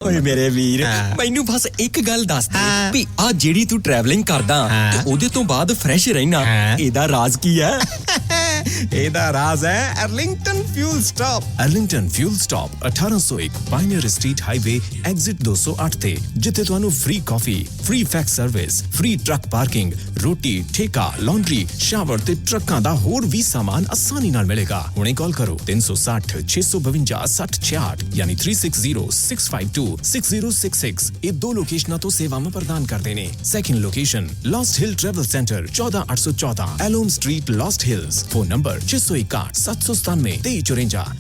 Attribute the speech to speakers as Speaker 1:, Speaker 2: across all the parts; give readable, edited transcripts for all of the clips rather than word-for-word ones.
Speaker 1: ਓਏ ਮੇਰੇ ਵੀਰ ਮੈਨੂੰ ਬਸ ਇੱਕ ਗੱਲ ਦੱਸ ਦੇ ਵੀ ਆ ਜਿਹੜੀ ਤੂੰ ਟਰੈਵਲਿੰਗ ਕਰਦਾ ਤੇ ਉਹਦੇ ਤੋਂ ਬਾਅਦ ਫਰੈਸ਼ ਰਹਿਣਾ ਇਹਦਾ ਰਾਜ਼ ਕੀ ਹੈ
Speaker 2: ਇਹਦਾ ਰਾਜ਼ ਹੈ Arlington fuel stop. Arlington fuel stop 1801 pioneer street highway exit 208 ਤੇ, ਜਿੱਥੇ ਤੁਹਾਨੂੰ ਫ੍ਰੀ ਕਾਫੀ, free fax service, free truck parking, ਰੋਟੀ, ਠੇਕਾ, ਲਾਂਡਰੀ, ਸ਼ਾਵਰ ਤੇ ਟਰੱਕਾਂ ਦਾ ਹੋਰ ਵੀ ਸਾਮਾਨ ਆਸਾਨੀ ਨਾਲ ਮਿਲੇਗਾ। ਹੁਣੇ ਕਾਲ ਕਰੋ 360 652 6066 ਯਾਨੀ 3606526066। ਇਹ ਦੋ ਲੋਕੇਸ਼ਨਾਂ ਤੋਂ ਸੇਵਾਵਾਂ ਪ੍ਰਦਾਨ ਕਰਦੇ ਨੇ। Second location Lost Hill travel centre 14814 ਐਲੋਮ street, Lost Hills. Phone number 661 797 2354।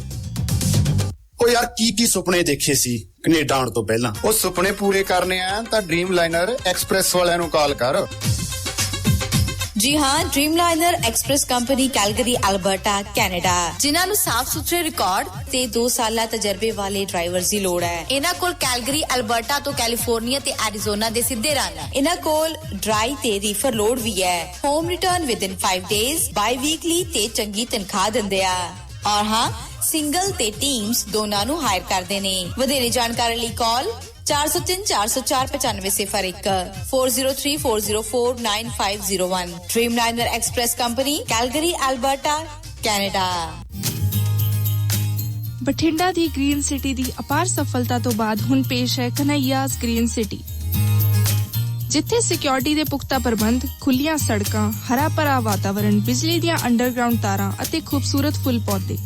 Speaker 3: ਉਹ ਯਾਰ ਕੀ ਸੁਪਨੇ ਦੇਖੇ ਸੀ ਕੈਨੇਡਾ ਆਉਣ ਤੋਂ ਪਹਿਲਾਂ?
Speaker 4: ਉਹ ਸੁਪਨੇ ਪੂਰੇ ਕਰਨੇ ਆ ਤਾਂ ਡ੍ਰੀਮ ਲਾਈਨਰ ਐਕਸਪ੍ਰੈਸ ਵਾਲਿਆਂ ਨੂੰ ਕਾਲ ਕਰ।
Speaker 5: ਜੀ ਹਾਂ, ਡ੍ਰੀਮਲਾਈਨਰ express company Calgary, Alberta, Canada, ਜਿਨ੍ਹਾਂ ਨੂੰ ਸਾਫ਼ ਸੁਥਰੇ ਰਿਕਾਰਡ ਤੇ 2 ਸਾਲਾ ਤਜਰਬੇ ਵਾਲੇ ਡਰਾਈਵਰਸ ਦੀ ਲੋੜ ਹੈ। ਇਹਨਾਂ ਕੋਲ ਕੈਲਗਰੀ, ਅਲਬਰਟਾ ਤੋਂ ਕੈਲੀਫੋਰਨੀਆ ਤੇ ਐਰੀਜ਼ੋਨਾ ਦੇ ਸਿੱਧੇ ਰਨ। ਇਹਨਾਂ ਕੋਲ ਡਰਾਈ ਤੇ ਰੀਫਰ ਲੋਡ ਵੀ ਹੈ। ਹੋਮ ਰਿਟਰਨ ਵਿਦਿਨ 5 ਡੇਜ਼, ਬਾਈ ਵੀਕਲੀ ਤੇ ਚੰਗੀ ਤਨਖਾਹ ਦਿੰਦੇ ਆ। ਔਰ ਹਾਂ, ਸਿੰਗਲ ਤੇ ਟੀਮਸ ਦੋਨਾਂ ਨੂੰ ਹਾਇਰ ਕਰਦੇ ਨੇ। ਵਧੇਰੇ ਜਾਣਕਾਰੀ ਲਈ ਕਾਲ 403 404 9501 403 404 9501। ਡ੍ਰੀਮਲਾਈਨਰ express company Calgary, Alberta, Canada.
Speaker 6: Bathinda ਦੀ ਗ੍ਰੀਨ ਸਿਟੀ ਦੀ ਅਪਾਰ ਸਫਲਤਾ ਤੋਂ ਬਾਅਦ ਹੁਣ ਪੇਸ਼ ਹੈ ਕਨ੍ਹਈਆਸ ਗ੍ਰੀਨ ਸਿਟੀ, ਜਿੱਥੇ ਸਿਕਿਉਰਿਟੀ ਦੇ ਪੁਖਤਾ ਪ੍ਰਬੰਧ, ਖੁੱਲੀਆਂ ਸੜਕਾਂ, ਹਰਾ ਭਰਾ ਵਾਤਾਵਰਣ, ਬਿਜਲੀ ਦੀਆਂ ਅੰਡਰਗਰਾਉਂਡ ਤਾਰਾਂ ਅਤੇ ਖੂਬਸੂਰਤ ਫੁੱਲ ਪੌਦੇ।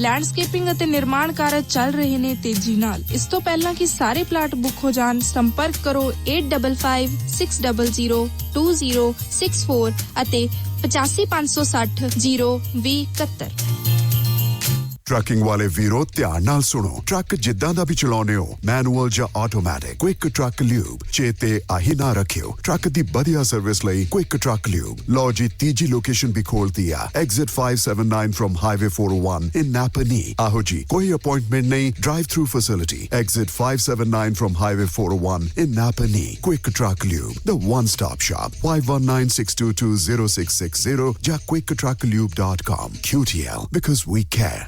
Speaker 6: ਲੈਂਡਸਕੇਪਿੰਗ ਅਤੇ ਨਿਰਮਾਣ ਕਾਰਜ ਚੱਲ ਰਹੇ ਨੇ ਤੇਜ਼ੀ ਨਾਲ। ਇਸ ਤੋਂ ਪਹਿਲਾਂ ਕਿ ਸਾਰੇ ਪਲਾਟ ਬੁੱਕ ਹੋ ਜਾਣ, ਸੰਪਰਕ ਕਰੋ 855600 2064 ਅਤੇ 8556 02071।
Speaker 7: ਟਰੱਕਿੰਗ ਵਾਲੇ ਵੀਰੋ ਧਿਆਨ ਨਾਲ ਸੁਣੋ। ਟਰੱਕ ਜਿੱਦਾਂ ਦਾ ਵੀ ਚਲਾਉਨੇ ਹੋ, ਮੈਨੂਅਲ ਜਾਂ ਆਟੋਮੈਟਿਕ, ਕੁਇਕ ਟਰੱਕ ਲਿਊਬ ਚੇਤੇ ਆਹੀ ਨਾ ਰੱਖਿਓ। ਟਰੱਕ ਦੀ ਵਧੀਆ ਸਰਵਿਸ ਲਈ ਕੁਇਕ ਟਰੱਕ ਲਿਊਬ। ਲਓ ਜੀ, ਤੀਜੀ ਲੋਕੇਸ਼ਨ ਵੀ ਖੋਲਤੀ ਆ, ਐਗਜ਼ਿਟ 579 ਫਰਮ ਹਾਈਵੇ 401 ਇਨ ਨਾਪਨੀ। ਆਹੋ ਜੀ, ਕੋਈ ਅਪਾਇੰਟਮੈਂਟ ਨਹੀਂ, drive through facility. Exit 579 firm highway 401 in ਨਾਪਨੀ। Quick truck lube, the one stop shop। 5196220660 ਜਾਂ quicktrucklube.com। QTL, because we care।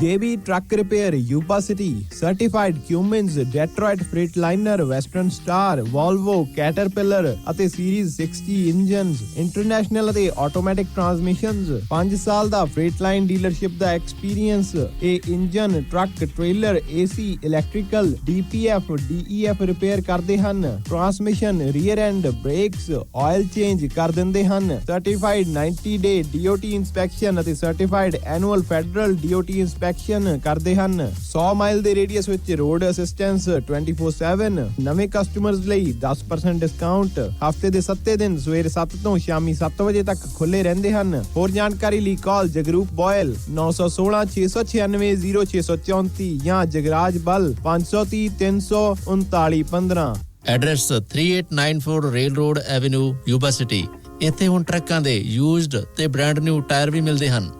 Speaker 8: JB Truck Repair, Yuba City, Certified Cummins, Detroit Freightliner, Western Star, Volvo, Caterpillar ਅਤੇ Series 60 engines, international ਅਤੇ automatic ਟਰਾਂਸਮਿਸ਼ਨਸ। 5 ਸਾਲ ਦਾ ਫ੍ਰੇਟਲਾਈਨ dealership ਦਾ experience. ਇਹ engine, truck, trailer, AC, electrical, DPF, DEF repair ਕਰਦੇ ਹਨ। Transmission, rear and, brakes, oil change ਕਰ ਦਿੰਦੇ ਹਨ। Certified 90 ਡੇ DOT inspection ਅਤੇ certified annual federal DOT inspection ਕਰਦੇ ਹਨ। 100 ਮਾਈਲ ਦੇ ਰੇਡੀਅਸ ਵਿੱਚ ਰੋਡ ਅਸਿਸਟੈਂਸ 24/7। ਨਵੇਂ ਕਸਟਮਰਸ ਲਈ 10% ਡਿਸਕਾਊਂਟ। ਹਫਤੇ ਦੇ 7 ਦਿਨ ਸਵੇਰੇ 7 ਤੋਂ ਸ਼ਾਮੀ 7 ਵਜੇ ਤੱਕ ਖੁੱਲੇ ਰਹਿੰਦੇ ਹਨ। ਹੋਰ ਜਾਣਕਾਰੀ ਲਈ ਕਾਲ ਜਗਰੂਪ ਬੋਇਲ 916 696 0634 ਜਾਂ ਜਗਰਾਜ ਬਲ 530 339 15।
Speaker 9: Address 3894 rail road avenue, Yuba city. ਇੱਥੇ ਹੁਣ ਟਰੱਕਾਂ ਦੇ ਯੂਜ਼ਡ ਤੇ ਬ੍ਰਾਂਡ ਨਿਊ ਟਾਇਰ ਵੀ ਮਿਲਦੇ ਹਨ।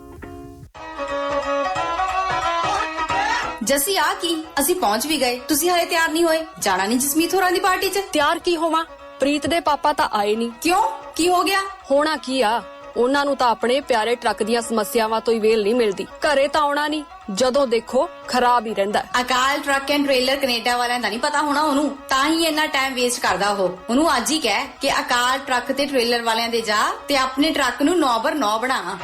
Speaker 5: ਜੱਸੀ, ਆ ਕੀ ਅਸੀਂ ਪਹੁੰਚ ਵੀ ਗਏ, ਤੁਸੀਂ ਹਾਲੇ ਤਿਆਰ ਨਹੀਂ ਹੋਏ? ਜਾਣਾ ਨਹੀਂ ਜਸਮੀਤ ਹੋਰਾਂ ਦੀ ਪਾਰਟੀ 'ਚ?
Speaker 10: ਤਿਆਰ ਕੀ ਹੋਵਾਂ, ਪ੍ਰੀਤ ਦੇ ਪਾਪਾ ਤਾਂ ਆਏ ਨਹੀਂ।
Speaker 5: ਕਿਉਂ, ਕੀ ਹੋ ਗਿਆ?
Speaker 10: ਹੋਣਾ ਕੀ ਆ, ਉਹਨਾਂ ਨੂੰ ਤਾਂ ਆਪਣੇ ਪਿਆਰੇ ਟਰੱਕ ਦੀਆਂ ਸਮੱਸਿਆਵਾਂ ਤੋਂ ਹੀ ਵੇਲ ਨਹੀਂ ਮਿਲਦੀ। ਘਰੇ ਤਾਂ ਆਉਣਾ ਨਹੀਂ, ਜਦੋਂ ਦੇਖੋ ਖਰਾਬ ਹੀ ਰਹਿੰਦਾ।
Speaker 5: ਅਕਾਲ ਟਰੱਕ ਐਂਡ ਟ੍ਰੇਲਰ ਕੈਨੇਡਾ ਵਾਲਿਆਂ ਦਾ ਨਹੀਂ ਪਤਾ ਹੋਣਾ ਉਹਨੂੰ, ਤਾਂ ਹੀ ਇੰਨਾ ਟਾਈਮ ਵੇਸਟ ਕਰਦਾ ਉਹਨੂੰ ਅੱਜ ਹੀ ਕਹਿ ਕਿ ਅਕਾਲ ਟਰੱਕ ਤੇ ਟ੍ਰੇਲਰ ਵਾਲਿਆਂ ਦੇ ਜਾ ਤੇ ਆਪਣੇ ਟਰੱਕ ਨੂੰ 9x9 ਬਣਾ।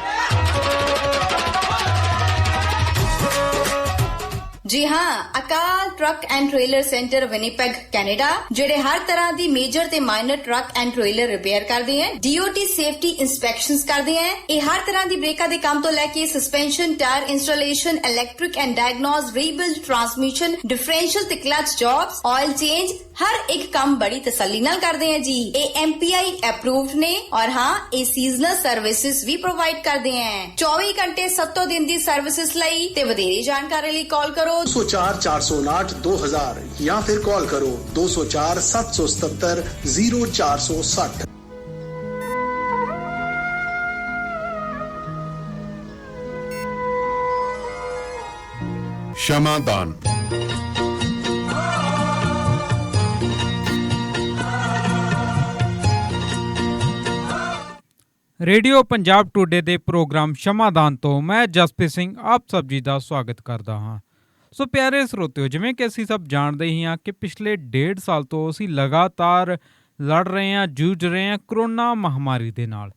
Speaker 5: ਜੀ ਹਾਂ, Akal truck and trailer centre Winnipeg, Canada, ਜਿਹੜੇ ਹਰ ਤਰ੍ਹਾਂ ਦੀ ਮੇਜਰ ਤੇ minor truck and trailer repair ਕਰਦੇ ਹੈ। DOT ਸੇਫਟੀ ਇੰਸਪੈਕਸ਼ਨਸ ਕਰਦੇ ਹੈ। ਇਹ ਹਰ ਤਰ੍ਹਾਂ ਦੀ ਬ੍ਰੇਕਾਂ ਦੇ ਕੰਮ ਤੋਂ ਲੈ ਕੇ suspension, tyre installation, electric and diagnose, rebuild, transmission, differential ਤੇ ਕਲਚ ਜੌਬਸ, ਆਇਲ ਚੇਂਜ, ਹਰ ਇੱਕ ਕੰਮ ਬੜੀ ਤਸੱਲੀ ਨਾਲ ਕਰਦੇ ਹੈ ਜੀ। ਇਹ MPI ਅਪਰੂਵਡ ਨੇ ਔਰ ਹਾਂ, ਇਹ ਸੀਜ਼ਨਲ ਸਰਵਿਸਿਜ਼ ਵੀ ਪ੍ਰੋਵਾਈਡ ਕਰਦੇ ਹੈ। 24 ਘੰਟੇ 7 ਦਿਨ ਦੀ ਸਰਵਿਸਿਜ਼ ਲਈ ਤੇ ਵਧੇਰੇ ਜਾਣਕਾਰੀ ਲਈ ਕਾਲ ਕਰੋ
Speaker 3: 204 459 2000 या फिर कॉल करो 204 777 0460।
Speaker 7: क्षमादान।
Speaker 11: ਰੇਡੀਓ ਪੰਜਾਬ ਟੂਡੇ ਦੇ ਪ੍ਰੋਗਰਾਮ ਸ਼ਮਾਦਾਨ ਤੋਂ ਮੈਂ ਜਸਪ੍ਰੀਤ ਸਿੰਘ ਆਪ ਸਭ ਜੀ ਦਾ ਸਵਾਗਤ ਕਰਦਾ ਹਾਂ। ਸੋ ਪਿਆਰੇ ਸਰੋਤਿਓ, ਜਿਵੇਂ ਕਿ ਅਸੀਂ ਸਭ ਜਾਣਦੇ ਹੀ ਹਾਂ ਕਿ ਪਿਛਲੇ 1.5 ਸਾਲ ਤੋਂ ਅਸੀਂ ਲਗਾਤਾਰ ਲੜ ਰਹੇ ਹਾਂ, ਜੂਝ ਰਹੇ ਹਾਂ ਕਰੋਨਾ ਮਹਾਮਾਰੀ ਦੇ ਨਾਲ।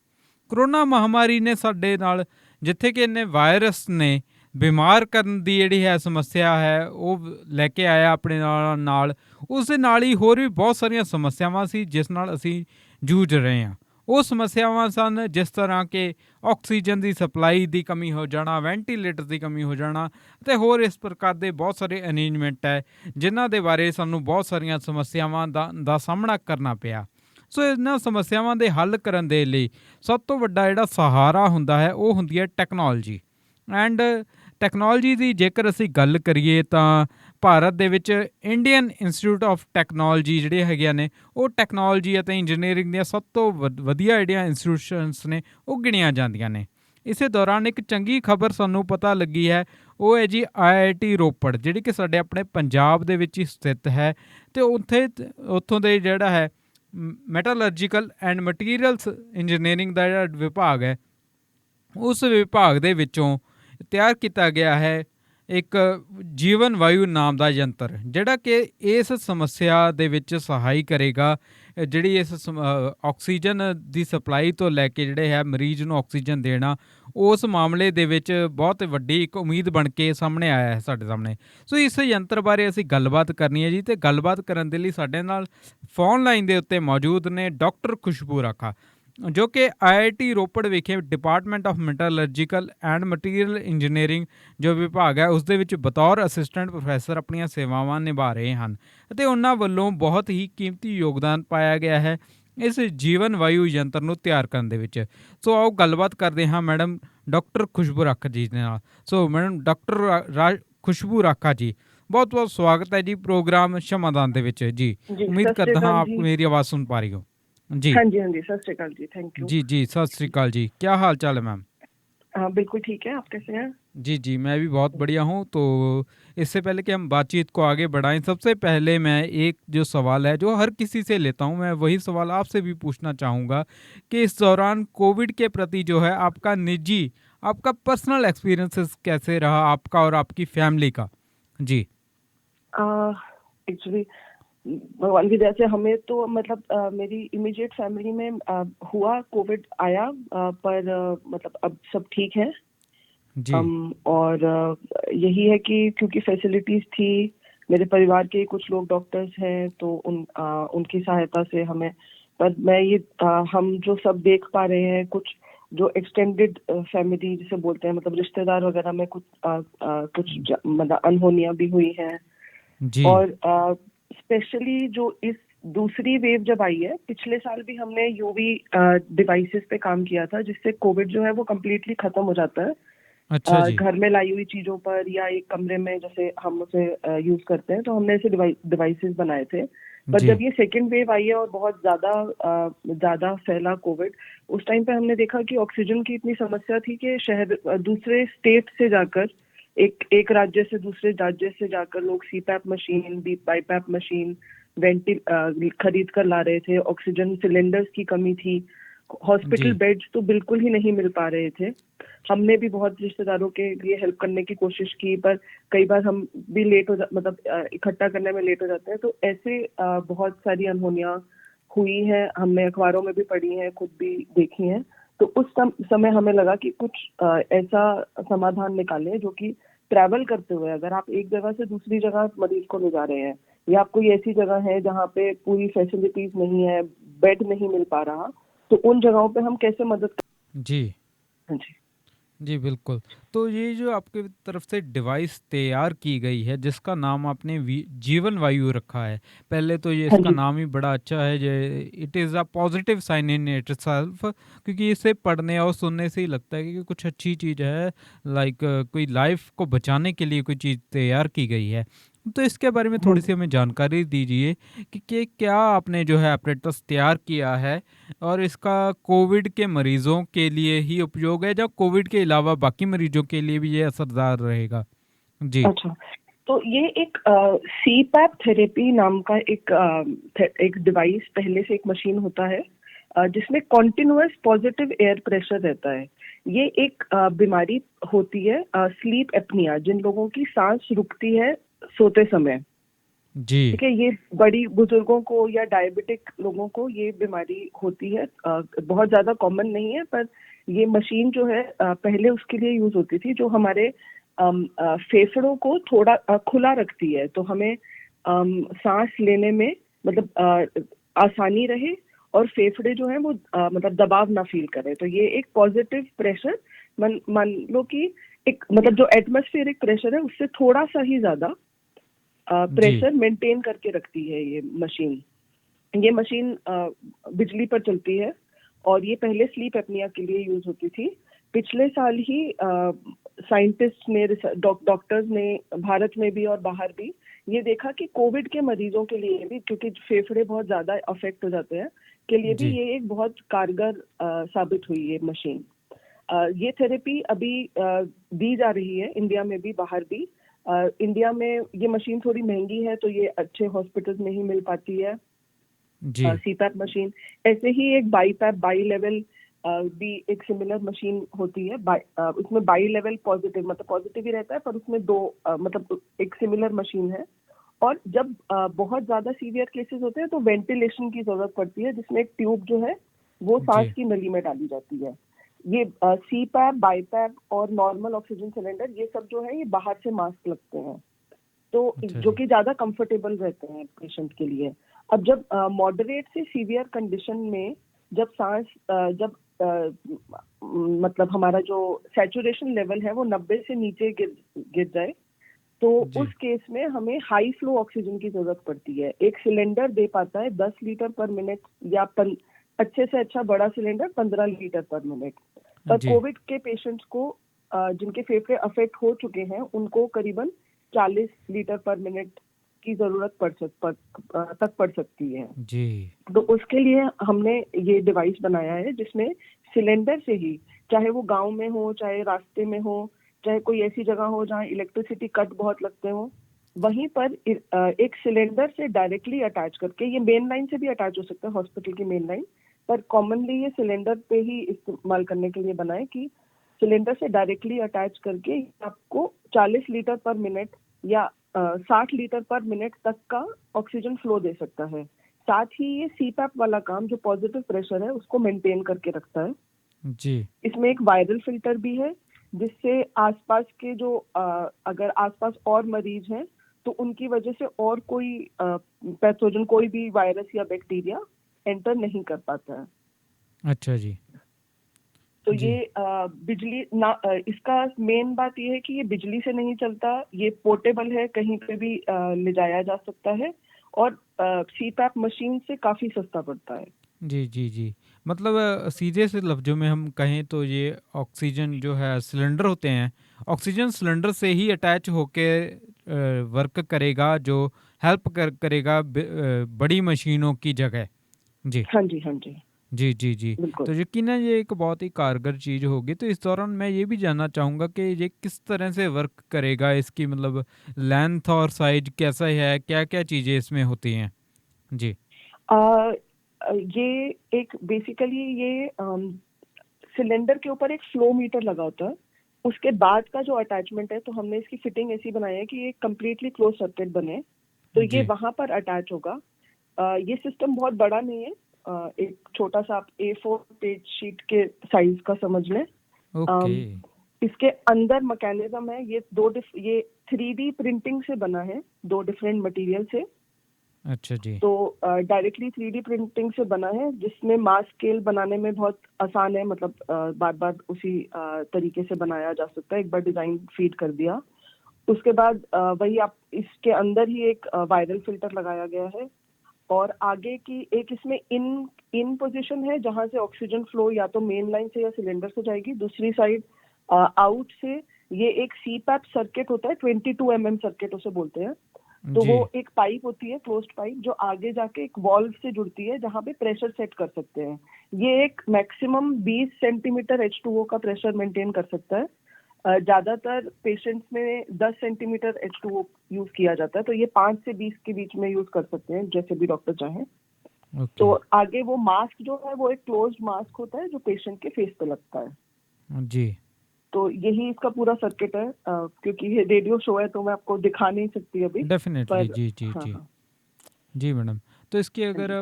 Speaker 11: ਕਰੋਨਾ ਮਹਾਮਾਰੀ ਨੇ ਸਾਡੇ ਨਾਲ ਜਿੱਥੇ ਕਿ ਇਹਨੇ ਵਾਇਰਸ ਨੇ ਬਿਮਾਰ ਕਰਨ ਦੀ ਜਿਹੜੀ ਹੈ ਸਮੱਸਿਆ ਹੈ ਉਹ ਲੈ ਕੇ ਆਇਆ ਆਪਣੇ ਨਾਲ ਉਸ ਦੇ ਨਾਲ ਹੀ ਹੋਰ ਵੀ ਬਹੁਤ ਸਾਰੀਆਂ ਸਮੱਸਿਆਵਾਂ ਸੀ ਜਿਸ ਨਾਲ ਅਸੀਂ ਜੂਝ ਰਹੇ ਹਾਂ। ਉਹ ਸਮੱਸਿਆਵਾਂ ਸਨ ਜਿਸ ਤਰ੍ਹਾਂ ਕਿ ਆਕਸੀਜਨ ਦੀ ਸਪਲਾਈ ਦੀ ਕਮੀ ਹੋ ਜਾਣਾ, ਵੈਂਟੀਲੇਟਰ ਦੀ ਕਮੀ ਹੋ ਜਾਣਾ ਅਤੇ ਹੋਰ ਇਸ ਪ੍ਰਕਾਰ ਦੇ ਬਹੁਤ ਸਾਰੇ ਅਰੇਂਜਮੈਂਟ ਹੈ ਜਿਨ੍ਹਾਂ ਦੇ ਬਾਰੇ ਸਾਨੂੰ ਬਹੁਤ ਸਾਰੀਆਂ ਸਮੱਸਿਆਵਾਂ ਦਾ ਸਾਹਮਣਾ ਕਰਨਾ ਪਿਆ। ਸੋ ਇਹਨਾਂ ਸਮੱਸਿਆਵਾਂ ਦੇ ਹੱਲ ਕਰਨ ਦੇ ਲਈ ਸਭ ਤੋਂ ਵੱਡਾ ਜਿਹੜਾ ਸਹਾਰਾ ਹੁੰਦਾ ਹੈ ਉਹ ਹੁੰਦੀ ਹੈ ਟੈਕਨੋਲੋਜੀ। ਐਂਡ ਟੈਕਨੋਲੋਜੀ ਦੀ ਜੇਕਰ ਅਸੀਂ ਗੱਲ ਕਰੀਏ ਤਾਂ ਭਾਰਤ ਦੇ ਵਿੱਚ ਇੰਡੀਅਨ ਇੰਸਟੀਚਿਊਟ ਆਫ ਟੈਕਨੋਲੋਜੀ ਜਿਹੜੇ ਹੈਗੀਆਂ ਨੇ ਉਹ ਟੈਕਨੋਲੋਜੀ ਅਤੇ ਇੰਜੀਨੀਅਰਿੰਗ ਦੀਆਂ ਸਭ ਤੋਂ ਵਧੀਆ ਜਿਹੜੀਆਂ ਇੰਸਟੀਟਿਊਸ਼ਨਸ ਨੇ ਉਹ ਗਿਣੀਆਂ ਜਾਂਦੀਆਂ ਨੇ। ਇਸੇ ਦੌਰਾਨ ਇੱਕ ਚੰਗੀ ਖਬਰ ਸਾਨੂੰ ਪਤਾ ਲੱਗੀ ਹੈ, ਉਹ ਹੈ ਜੀ IIT ਰੋਪੜ, ਜਿਹੜੀ ਕਿ ਸਾਡੇ ਆਪਣੇ ਪੰਜਾਬ ਦੇ ਵਿੱਚ ਹੀ ਸਥਿਤ ਹੈ ਅਤੇ ਉੱਥੋਂ ਦੇ ਜਿਹੜਾ ਹੈ ਮੈਟਾਲਰਜੀਕਲ ਐਂਡ ਮਟੀਰੀਅਲਸ ਇੰਜੀਨੀਅਰਿੰਗ ਦਾ ਜਿਹੜਾ ਵਿਭਾਗ ਹੈ ਉਸ ਵਿਭਾਗ ਦੇ ਵਿੱਚੋਂ ਤਿਆਰ ਕੀਤਾ ਗਿਆ ਹੈ ਇੱਕ ਜੀਵਨ ਵਾਯੂ ਨਾਮ ਦਾ ਯੰਤਰ, ਜਿਹੜਾ ਕਿ ਇਸ ਸਮੱਸਿਆ ਦੇ ਵਿੱਚ ਸਹਾਈ ਕਰੇਗਾ। ਜਿਹੜੀ ਇਸ ਆਕਸੀਜਨ ਦੀ ਸਪਲਾਈ ਤੋਂ ਲੈ ਕੇ ਜਿਹੜੇ ਹੈ ਮਰੀਜ਼ ਨੂੰ ਆਕਸੀਜਨ ਦੇਣਾ, ਉਸ ਮਾਮਲੇ ਦੇ ਵਿੱਚ ਬਹੁਤ ਵੱਡੀ ਇੱਕ ਉਮੀਦ ਬਣ ਕੇ ਸਾਹਮਣੇ ਆਇਆ ਹੈ ਸਾਡੇ ਸਾਹਮਣੇ। ਸੋ ਇਸ ਯੰਤਰ ਬਾਰੇ ਅਸੀਂ ਗੱਲਬਾਤ ਕਰਨੀ ਹੈ ਜੀ, ਅਤੇ ਗੱਲਬਾਤ ਕਰਨ ਦੇ ਲਈ ਸਾਡੇ ਨਾਲ ਫੋਨ ਲਾਈਨ ਦੇ ਉੱਤੇ ਮੌਜੂਦ ਨੇ ਡਾਕਟਰ ਖੁਸ਼ਬੂ ਰਾਖਾ, ਜੋ ਕਿ IIT ਰੋਪੜ ਵਿਖੇ department of metallurgical and material engineering ਜੋ ਵਿਭਾਗ ਹੈ ਉਸ ਦੇ ਵਿੱਚ ਬਤੌਰ ਅਸਿਸਟੈਂਟ ਪ੍ਰੋਫੈਸਰ ਆਪਣੀਆਂ ਸੇਵਾਵਾਂ ਨਿਭਾ ਰਹੇ ਹਨ ਅਤੇ ਉਹਨਾਂ ਵੱਲੋਂ ਬਹੁਤ ਹੀ ਕੀਮਤੀ ਯੋਗਦਾਨ ਪਾਇਆ ਗਿਆ ਹੈ ਇਸ ਜੀਵਨ ਵਾਯੂ ਯੰਤਰ ਨੂੰ ਤਿਆਰ ਕਰਨ ਦੇ ਵਿੱਚ। ਸੋ ਆਓ ਗੱਲਬਾਤ ਕਰਦੇ ਹਾਂ ਮੈਡਮ ਡਾਕਟਰ ਖੁਸ਼ਬੂ ਰਾਖਾ ਜੀ ਦੇ ਨਾਲ। ਸੋ ਮੈਡਮ ਡਾਕਟਰ ਖੁਸ਼ਬੂ ਰਾਖਾ ਜੀ, ਬਹੁਤ ਬਹੁਤ ਸਵਾਗਤ ਹੈ ਜੀ ਪ੍ਰੋਗਰਾਮ ਸ਼ਮਾਦਾਨ ਦੇ ਵਿੱਚ ਜੀ। ਉਮੀਦ ਕਰਦਾ ਹਾਂ ਆਪ ਮੇਰੀ ਆਵਾਜ਼ ਸੁਣ ਪਾ ਰਹੀ ਹੋ जी।
Speaker 12: हाँ जी सत श्री अकाल जी, थैंक यू।
Speaker 11: जी सत श्री अकाल जी, क्या हाल चाल है मैम?
Speaker 12: हाँ बिल्कुल ठीक है, आप कैसे हैं?
Speaker 11: जी मैं भी बहुत बढ़िया हूँ। तो इससे पहले कि हम बातचीत को आगे बढ़ाएं, सबसे पहले मैं एक जो सवाल है जो हर किसी से लेता हूँ, मैं वही सवाल आपसे भी पूछना चाहूँगा कि इस दौरान कोविड के प्रति जो है आपका निजी, आपका पर्सनल एक्सपीरियंसेस कैसे रहा आपका और आपकी फैमिली का? जी
Speaker 12: एक्चुअली भगवान की दया से हमें तो मतलब मेरी इमीडिएट फैमिली में हुआ, कोविड आया, पर मतलब अब सब ठीक है
Speaker 11: जी।
Speaker 12: और यही है कि क्योंकि फैसिलिटीज थी, मेरे परिवार के कुछ लोग डॉक्टर्स हैं तो उनकी सहायता से हमें, पर मैं ये हम जो सब देख पा रहे हैं, कुछ जो एक्सटेंडेड फैमिली जिसे बोलते हैं, मतलब रिश्तेदार वगैरह में कुछ मतलब अनहोनियां भी हुई हैं
Speaker 11: जी।
Speaker 12: और स्पेशली जो इस दूसरी वेव जब आई है, पिछले साल भी हमने यूवी डिवाइसेस पे काम किया था जिससे कोविड जो है वो कम्प्लीटली खत्म हो जाता है।
Speaker 11: अच्छा जी।
Speaker 12: घर में लाई हुई चीजों पर या एक कमरे में जैसे हम उसे यूज करते हैं, तो हमने ऐसे डिवाइसेस बनाए थे। पर जब ये सेकेंड वेव आई है और बहुत ज्यादा फैला कोविड, उस टाइम पे हमने देखा कि ऑक्सीजन की इतनी समस्या थी कि शहर दूसरे स्टेट से जाकर एक राज्य से दूसरे राज्य से जाकर लोग CPAP मशीन, BiPAP मशीन खरीद कर ला रहे थे। ऑक्सीजन सिलेंडर्स की कमी थी, हॉस्पिटल बेड्स तो बिल्कुल ही नहीं मिल पा रहे थे। हमने भी बहुत रिश्तेदारों के लिए हेल्प करने की कोशिश की, पर कई बार हम भी लेट हो मतलब इकट्ठा करने में लेट हो जाते हैं। तो ऐसे बहुत सारी अनहोनियां हुई हैं, हमने अखबारों में भी पढ़ी हैं, खुद भी देखी हैं। तो उस समय हमें लगा कि कुछ ऐसा समाधान निकालें जो कि ट्रैवल करते हुए, अगर आप एक जगह से दूसरी जगह मरीज को ले जा रहे हैं या कोई ऐसी जगह है जहाँ पे पूरी फैसिलिटीज नहीं है, बेड नहीं मिल पा रहा, तो उन जगहों पे हम कैसे मदद कर।
Speaker 11: जी
Speaker 12: जी
Speaker 11: जी बिल्कुल। तो ये जो आपके तरफ से डिवाइस तैयार की गई है जिसका नाम आपने जीवन वायु रखा है, पहले तो ये इसका नाम ही बड़ा अच्छा है, it is a positive sign in itself, क्योंकि इसे पढ़ने और सुनने से ही लगता है कि कुछ अच्छी चीज़ है, लाइक कोई लाइफ को बचाने के लिए कोई चीज़ तैयार की गई है। तो इसके बारे में थोड़ी सी हमें जानकारी दीजिए कि क्या आपने जो है अपरेटस तैयार किया है और इसका कोविड के मरीजों के लिए ही उपयोग है या कोविड के अलावा बाकी मरीजों के लिए भी ये असरदार रहेगा? जी
Speaker 12: अच्छा, तो ये एक CPAP थेरेपी नाम का एक डिवाइस, पहले से एक मशीन होता है जिसमें कॉन्टिन्यूअस पॉजिटिव एयर प्रेशर रहता है। ये एक बीमारी होती है स्लीप एपनिया, जिन लोगों की सांस रुकती है सोते समय।
Speaker 11: जी
Speaker 12: ठीक है, ये बड़ी बुजुर्गों को या डायबिटिक लोगों को ये बीमारी होती है। बहुत ज्यादा कॉमन नहीं है, पर ये मशीन जो है पहले उसके लिए यूज होती थी, जो हमारे फेफड़ों को थोड़ा खुला रखती है, तो हमें सांस लेने में मतलब आसानी रहे और फेफड़े जो है वो मतलब दबाव ना फील करे। तो ये एक पॉजिटिव प्रेशर मान लो कि एक मतलब जो एटमॉस्फेरिक प्रेशर है उससे थोड़ा सा ही ज्यादा प्रेशर मेंटेन करके रखती है ये मशीन। ये मशीन बिजली पर चलती है और ये पहले स्लीप एपनिया के लिए यूज होती थी। पिछले साल ही साइंटिस्ट ने डॉक्टर्स ने भारत में भी और बाहर भी ये देखा कि कोविड के मरीजों के लिए भी, क्योंकि फेफड़े बहुत ज्यादा अफेक्ट हो जाते हैं, के लिए भी ये एक बहुत कारगर साबित हुई ये मशीन। ये थेरेपी अभी दी जा रही है इंडिया में भी बाहर भी। इंडिया में ये मशीन थोड़ी महंगी है, तो ये अच्छे हॉस्पिटल्स में ही मिल पाती है सीपैप मशीन। ऐसे ही एक बाईपैप बाई लेवल भी एक सिमिलर मशीन होती है। उसमें बाई लेवल पॉजिटिव मतलब पॉजिटिव ही रहता है, पर उसमें दो मतलब एक सिमिलर मशीन है। और जब बहुत ज्यादा सीवियर केसेस होते हैं तो वेंटिलेशन की जरूरत पड़ती है, जिसमें एक ट्यूब जो है वो सांस की नली में डाली जाती है। ये सीपैप, बाईपैप और नॉर्मल ऑक्सीजन सिलेंडर, ये सब जो है ये बाहर से मास्क लगते हैं, तो जो कि ज्यादा कंफर्टेबल रहते हैं पेशेंट के लिए। अब जब मॉडरेट से सीवियर कंडीशन में जब सांस मतलब हमारा जो सैचुरेशन लेवल है वो 90 से नीचे गिर जाए, तो उस केस में हमें हाई फ्लो ऑक्सीजन की जरूरत पड़ती है। एक सिलेंडर दे पाता है 10 लीटर पर मिनट या अच्छे से अच्छा बड़ा सिलेंडर 15 लीटर पर मिनट। पर कोविड के पेशेंट्स को जिनके फेफड़े अफेक्ट हो चुके हैं उनको करीबन 40 लीटर पर मिनट की जरूरत पड़ सकती है
Speaker 11: जी।
Speaker 12: तो उसके लिए हमने ये डिवाइस बनाया है जिसमें सिलेंडर से ही, चाहे वो गांव में हो, चाहे रास्ते में हो, चाहे कोई ऐसी जगह हो जहाँ इलेक्ट्रिसिटी कट बहुत लगते हो, वहीं पर एक सिलेंडर से डायरेक्टली अटैच करके, ये मेन लाइन से भी अटैच हो सकता है हॉस्पिटल की मेन लाइन, पर कॉमनली ये सिलेंडर पे ही इस्तेमाल करने के लिए बना है कि सिलेंडर से डायरेक्टली अटैच करके आपको 40 लीटर पर मिनट या 60 लीटर पर मिनट तक का ऑक्सीजन फ्लो दे सकता है। साथ ही ये सीपैप वाला काम जो पॉजिटिव प्रेशर है उसको मेंटेन करके रखता है
Speaker 11: जी।
Speaker 12: इसमें एक वायरल फिल्टर भी है, जिससे आसपास के जो अगर आसपास और मरीज हैं तो उनकी वजह से और कोई पैथोजन, कोई भी वायरस या बैक्टीरिया एंटर नहीं कर पाता है।
Speaker 11: अच्छा जी।
Speaker 12: तो ये बिजली ना, इसका मेन बात ये है कि ये बिजली से नहीं चलता, ये पोर्टेबल है, कहीं पे भी ले जाया जा सकता है और सीपैप मशीन से काफी सस्ता पड़ता है।
Speaker 11: जी जी जी, मतलब सीधे से लफ्जों में हम कहें तो ये ऑक्सीजन जो है सिलेंडर होते हैं, ऑक्सीजन सिलेंडर से ही अटैच होके वर्क करेगा, जो हेल्प करेगा बड़ी मशीनों की जगह। जी
Speaker 12: हाँ जी, हाँ जी
Speaker 11: जी जी जी। तो यकीनन ये एक बहुत ही कारगर चीज़ होगी। तो इस दौरान मैं ये भी जानना चाहूँगा कि ये किस तरह से वर्क करेगा, इसकी मतलब लेंथ और साइज कैसा है, क्या क्या चीज़ें इसमें होती हैं? जी
Speaker 12: ये एक बेसिकली ये सिलेंडर के ऊपर एक फ्लो मीटर लगा होता है, उसके बाद का जो अटैचमेंट है, तो हमने इसकी फिटिंग ऐसी बनाई है कि ये कंप्लीटली क्लोज सर्किट बने, तो ये वहां पर अटैच होगा। ये सिस्टम बहुत बड़ा नहीं है, एक छोटा सा आप A4 पेज शीट के साइज का समझ लें। इसके अंदर मैकेनिज्म है, ये 3D प्रिंटिंग से बना है, 2 डिफरेंट मटेरियल से।
Speaker 11: अच्छा जी।
Speaker 12: तो डायरेक्टली 3D प्रिंटिंग से बना है, जिसमें मास स्केल बनाने में बहुत आसान है, मतलब बार बार उसी तरीके से बनाया जा सकता है, एक बार डिजाइन फीड कर दिया उसके बाद वही आप इसके अंदर ही एक वायरल फिल्टर लगाया गया है और आगे की एक इसमें इन पोजीशन है जहां से ऑक्सीजन फ्लो या तो मेन लाइन से या सिलेंडर से जाएगी, दूसरी साइड आउट से ये एक सीपैप सर्किट होता है, 22 mm सर्किट उसे बोलते हैं। तो वो एक पाइप होती है, क्लोज्ड पाइप, जो आगे जाके एक वाल्व से जुड़ती है जहां पे प्रेशर सेट कर सकते हैं। ये एक मैक्सिमम 20 सेंटीमीटर H2O का प्रेशर मेंटेन कर सकता है। ज्यादातर पेशेंट्स में 10 सेंटीमीटर H2O यूज किया जाता है, तो ये 5 से 20 के बीच में यूज कर सकते हैं, जैसे भी डॉक्टर चाहें। तो आगे वो मास्क जो है वो एक क्लोज्ड मास्क होता है जो पेशेंट के फेस पे लगता है
Speaker 11: जी।
Speaker 12: तो यही इसका पूरा सर्किट है। क्योंकि ये रेडियो शो है तो मैं आपको दिखा नहीं सकती अभी।
Speaker 11: डेफिनेटली, जी जी
Speaker 12: हाँ,
Speaker 11: जी।
Speaker 12: हाँ।
Speaker 11: जी मैडम, तो इसकी अगर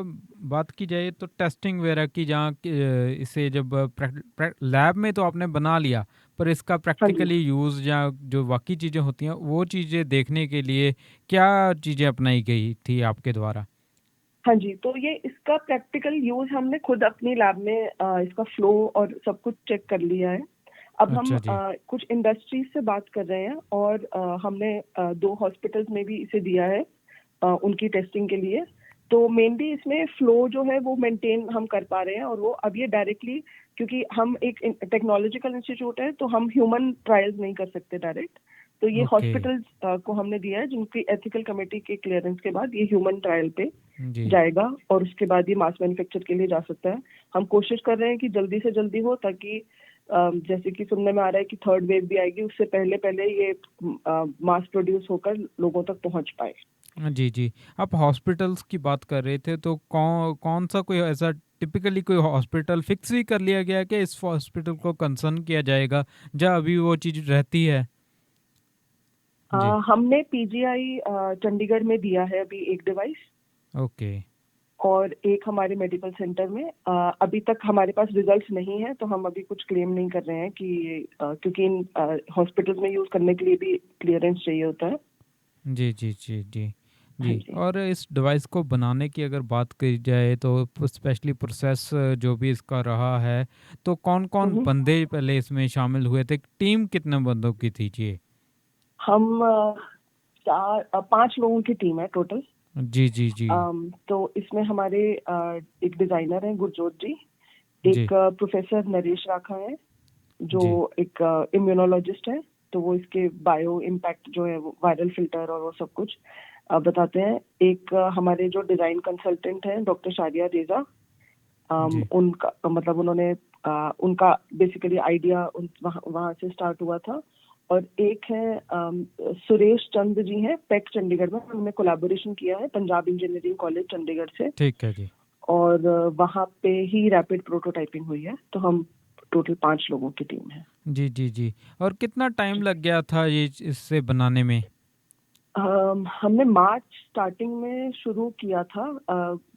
Speaker 11: बात की जाए तो टेस्टिंग वगैरह की, जहाँ इसे जब लैब में तो आपने बना लिया, पर इसका प्रैक्टिकली यूज़ या जो बाकी चीज़ें होती हैं वो चीज़ें देखने के लिए क्या चीज़ें अपनाई गई थी आपके द्वारा?
Speaker 12: हाँ जी, तो ये इसका प्रैक्टिकल यूज हमने खुद अपनी लैब में इसका फ्लो और सब कुछ चेक कर लिया है। अब हम
Speaker 11: अच्छा जी।
Speaker 12: कुछ इंडस्ट्रीज से बात कर रहे हैं और हमने 2 हॉस्पिटल्स में भी इसे दिया है उनकी टेस्टिंग के लिए। तो मेनली इसमें फ्लो जो है वो मेंटेन हम कर पा रहे हैं और वो अब ये डायरेक्टली, क्योंकि हम एक टेक्नोलॉजिकल इंस्टीट्यूट है तो हम ह्यूमन ट्रायल्स नहीं कर सकते डायरेक्ट। तो ये हॉस्पिटल्स को हमने दिया है जिनकी एथिकल कमेटी के क्लियरेंस के बाद ये ह्यूमन ट्रायल पे जाएगा और उसके बाद ये मास मैन्युफैक्चर के लिए जा सकता है। हम कोशिश कर रहे हैं कि जल्दी से जल्दी हो, ताकि जैसे कि सुनने में आ रहा है कि थर्ड वेव भी आएगी, उससे पहले पहले ये मास प्रोड्यूस होकर लोगों तक पहुंच पाए।
Speaker 11: जी जी। आप हॉस्पिटल्स की बात कर रहे थे, तो कौन सा कोई ऐसा टिपिकली कोई हॉस्पिटल फिक्स भी कर लिया गया है कि इस हॉस्पिटल को कंसर्न किया जाएगा, या अभी वो चीज़ रहती है?
Speaker 12: हमने पीजीआई चंडीगढ़ में दिया है अभी एक डिवाइस।
Speaker 11: ओके।
Speaker 12: और एक हमारे मेडिकल सेंटर में अभी तक हमारे पास रिजल्ट्स नहीं है, तो हम अभी कुछ क्लेम नहीं कर रहे हैं कि क्योंकि इन हॉस्पिटल्स में यूज करने के लिए भी क्लियरेंस चाहिए होता है।
Speaker 11: जी जी जी जी जी। और इस डिवाइस को बनाने की अगर बात की जाए तो स्पेशली प्रोसेस जो भी इसका रहा है, तो कौन कौन बंदे पहले इसमें शामिल हुए थे? टीम कितने बंदों की थी जी?
Speaker 12: हम 5 लोगों की टीम है टोटल।
Speaker 11: जी जी जी।
Speaker 12: तो इसमें हमारे एक डिजाइनर है गुरजोत जी, एक प्रोफेसर नरेश राखा है जो एक इम्यूनोलॉजिस्ट है, तो वो इसके बायो इम्पैक्ट जो है वो वायरल फिल्टर और वो सब कुछ बताते हैं। एक हमारे जो डिजाइन कंसल्टेंट हैं डॉक्टर शारिया रेजा, उनका मतलब उन्होंने उनका बेसिकली आइडिया वहाँ से स्टार्ट हुआ था। और एक है सुरेश चंद जी हैं, पैक चंडीगढ़ में हमने कोलैबोरेशन किया है पंजाब इंजीनियरिंग कॉलेज चंडीगढ़ से।
Speaker 11: ठीक है जी।
Speaker 12: और वहाँ पे ही रैपिड प्रोटोटाइपिंग हुई है, तो हम टोटल 5 लोगों की टीम है।
Speaker 11: जी जी जी। और कितना टाइम लग गया था ये इससे बनाने में?
Speaker 12: हमने मार्च स्टार्टिंग में शुरू किया था।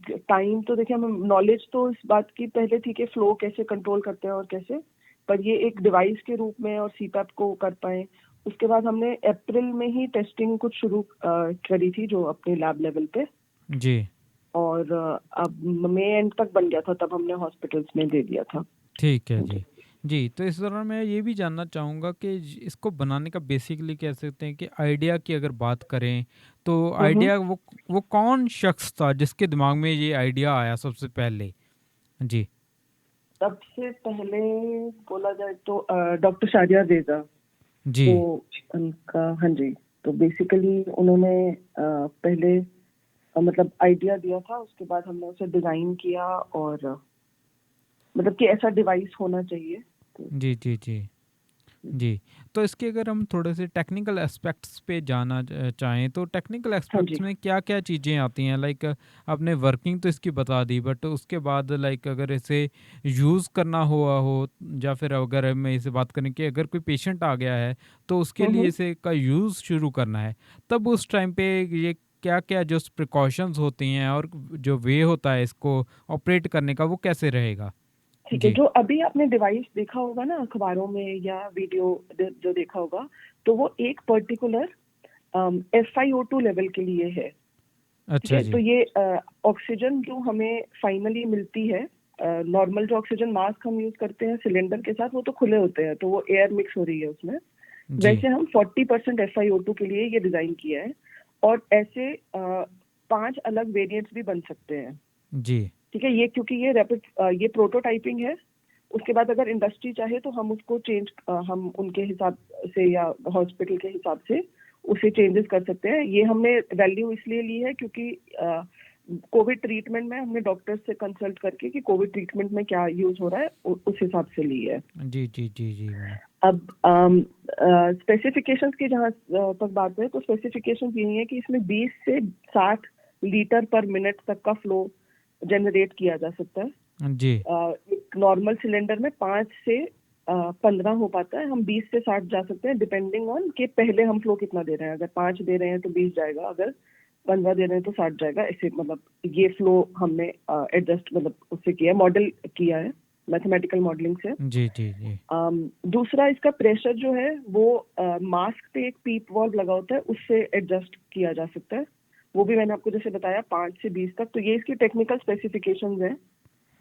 Speaker 12: टाइम तो देखिए, हमें नॉलेज तो इस बात की पहले थी कि फ्लो कैसे कंट्रोल करते हैं और कैसे, पर ये एक डिवाइस के रूप में और सीपैप को कर पाए। उसके बाद हमने अप्रैल में ही टेस्टिंग कुछ शुरू करी थी जो अपने लैब लेवल पे
Speaker 11: जी।
Speaker 12: और अब मई एंड तक बन गया था, तब हमने हॉस्पिटल्स में दे दिया था।
Speaker 11: ठीक है जी जी। तो इस दौरान मैं ये भी जानना चाहूँगा कि इसको बनाने का बेसिकली कह सकते हैं कि आइडिया की अगर बात करें तो आइडिया वो कौन शख्स था जिसके दिमाग में ये आइडिया आया सबसे पहले? जी।
Speaker 12: सबसे पहले बोला जाए तो डॉक्टर शारिया रेजा
Speaker 11: जी।
Speaker 12: तो उनका, हाँ जी, तो बेसिकली उन्होंने पहले मतलब आइडिया दिया था, उसके बाद हमने उसे डिजाइन किया और मतलब कि ऐसा डिवाइस होना चाहिए।
Speaker 11: जी जी जी जी। तो इसके अगर हम थोड़े से टेक्निकल एस्पेक्ट्स पे जाना चाहें तो टेक्निकल एस्पेक्ट्स में क्या क्या चीज़ें आती हैं? लाइक आपने वर्किंग तो इसकी बता दी, बट उसके बाद लाइक अगर इसे यूज़ करना हुआ हो, या फिर अगर हम इसे बात करें कि अगर कोई पेशेंट आ गया है तो उसके लिए इसे का यूज़ शुरू करना है, तब उस टाइम पे ये क्या क्या जो प्रिकॉशंस होती हैं और जो वे होता है इसको ऑपरेट करने का, वो कैसे रहेगा?
Speaker 12: ठीक है, जो अभी आपने डिवाइस देखा होगा ना अखबारों में या वीडियो जो देखा होगा, तो वो एक पर्टिकुलर FiO2 लेवल के लिए है।
Speaker 11: अच्छा जी।
Speaker 12: तो ये ऑक्सीजन जो हमें फाइनली मिलती है, नॉर्मल जो ऑक्सीजन मास्क हम यूज करते हैं सिलेंडर के साथ, वो तो खुले होते हैं, तो वो एयर मिक्स हो रही है उसमें। वैसे हम 40% FiO2 के लिए ये डिजाइन किया है और ऐसे 5 अलग वेरिएंट्स भी बन सकते हैं
Speaker 11: जी।
Speaker 12: ठीक है। ये क्योंकि ये रैपिड ये प्रोटोटाइपिंग है, उसके बाद अगर इंडस्ट्री चाहे तो हम उसको चेंज हम उनके हिसाब से या हॉस्पिटल के हिसाब से उसे चेंजेस कर सकते हैं। ये हमने वैल्यू इसलिए ली है क्योंकि कोविड ट्रीटमेंट में हमने डॉक्टर से कंसल्ट करके कि कोविड ट्रीटमेंट में क्या यूज हो रहा है उस हिसाब से ली है।
Speaker 11: जी जी जी जी।
Speaker 12: अब स्पेसिफिकेशंस की जहाँ तक बात है, तो स्पेसिफिकेशंस यही है कि इसमें 20 से 60 लीटर पर मिनट तक का फ्लो जनरेट किया जा सकता है।
Speaker 11: जी
Speaker 12: एक नॉर्मल सिलेंडर में 5 से 15 हो पाता है, हम 20 से 60 जा सकते हैं डिपेंडिंग ऑन कि पहले हम फ्लो कितना दे रहे हैं। अगर 5 दे रहे हैं तो 20 जाएगा, अगर 15 दे रहे हैं तो 60 जाएगा। ऐसे मतलब ये फ्लो हमने एडजस्ट मतलब उससे किया, मॉडल किया है मैथमेटिकल मॉडलिंग से।
Speaker 11: जी जी जी
Speaker 12: दूसरा इसका प्रेशर जो है वो मास्क पे एक पीप वाल्व लगा होता है, उससे एडजस्ट किया जा सकता है। वो भी मैंने आपको जैसे बताया 5 से 20 तक। तो ये इसकी टेक्निकल स्पेसिफिकेशंस हैं।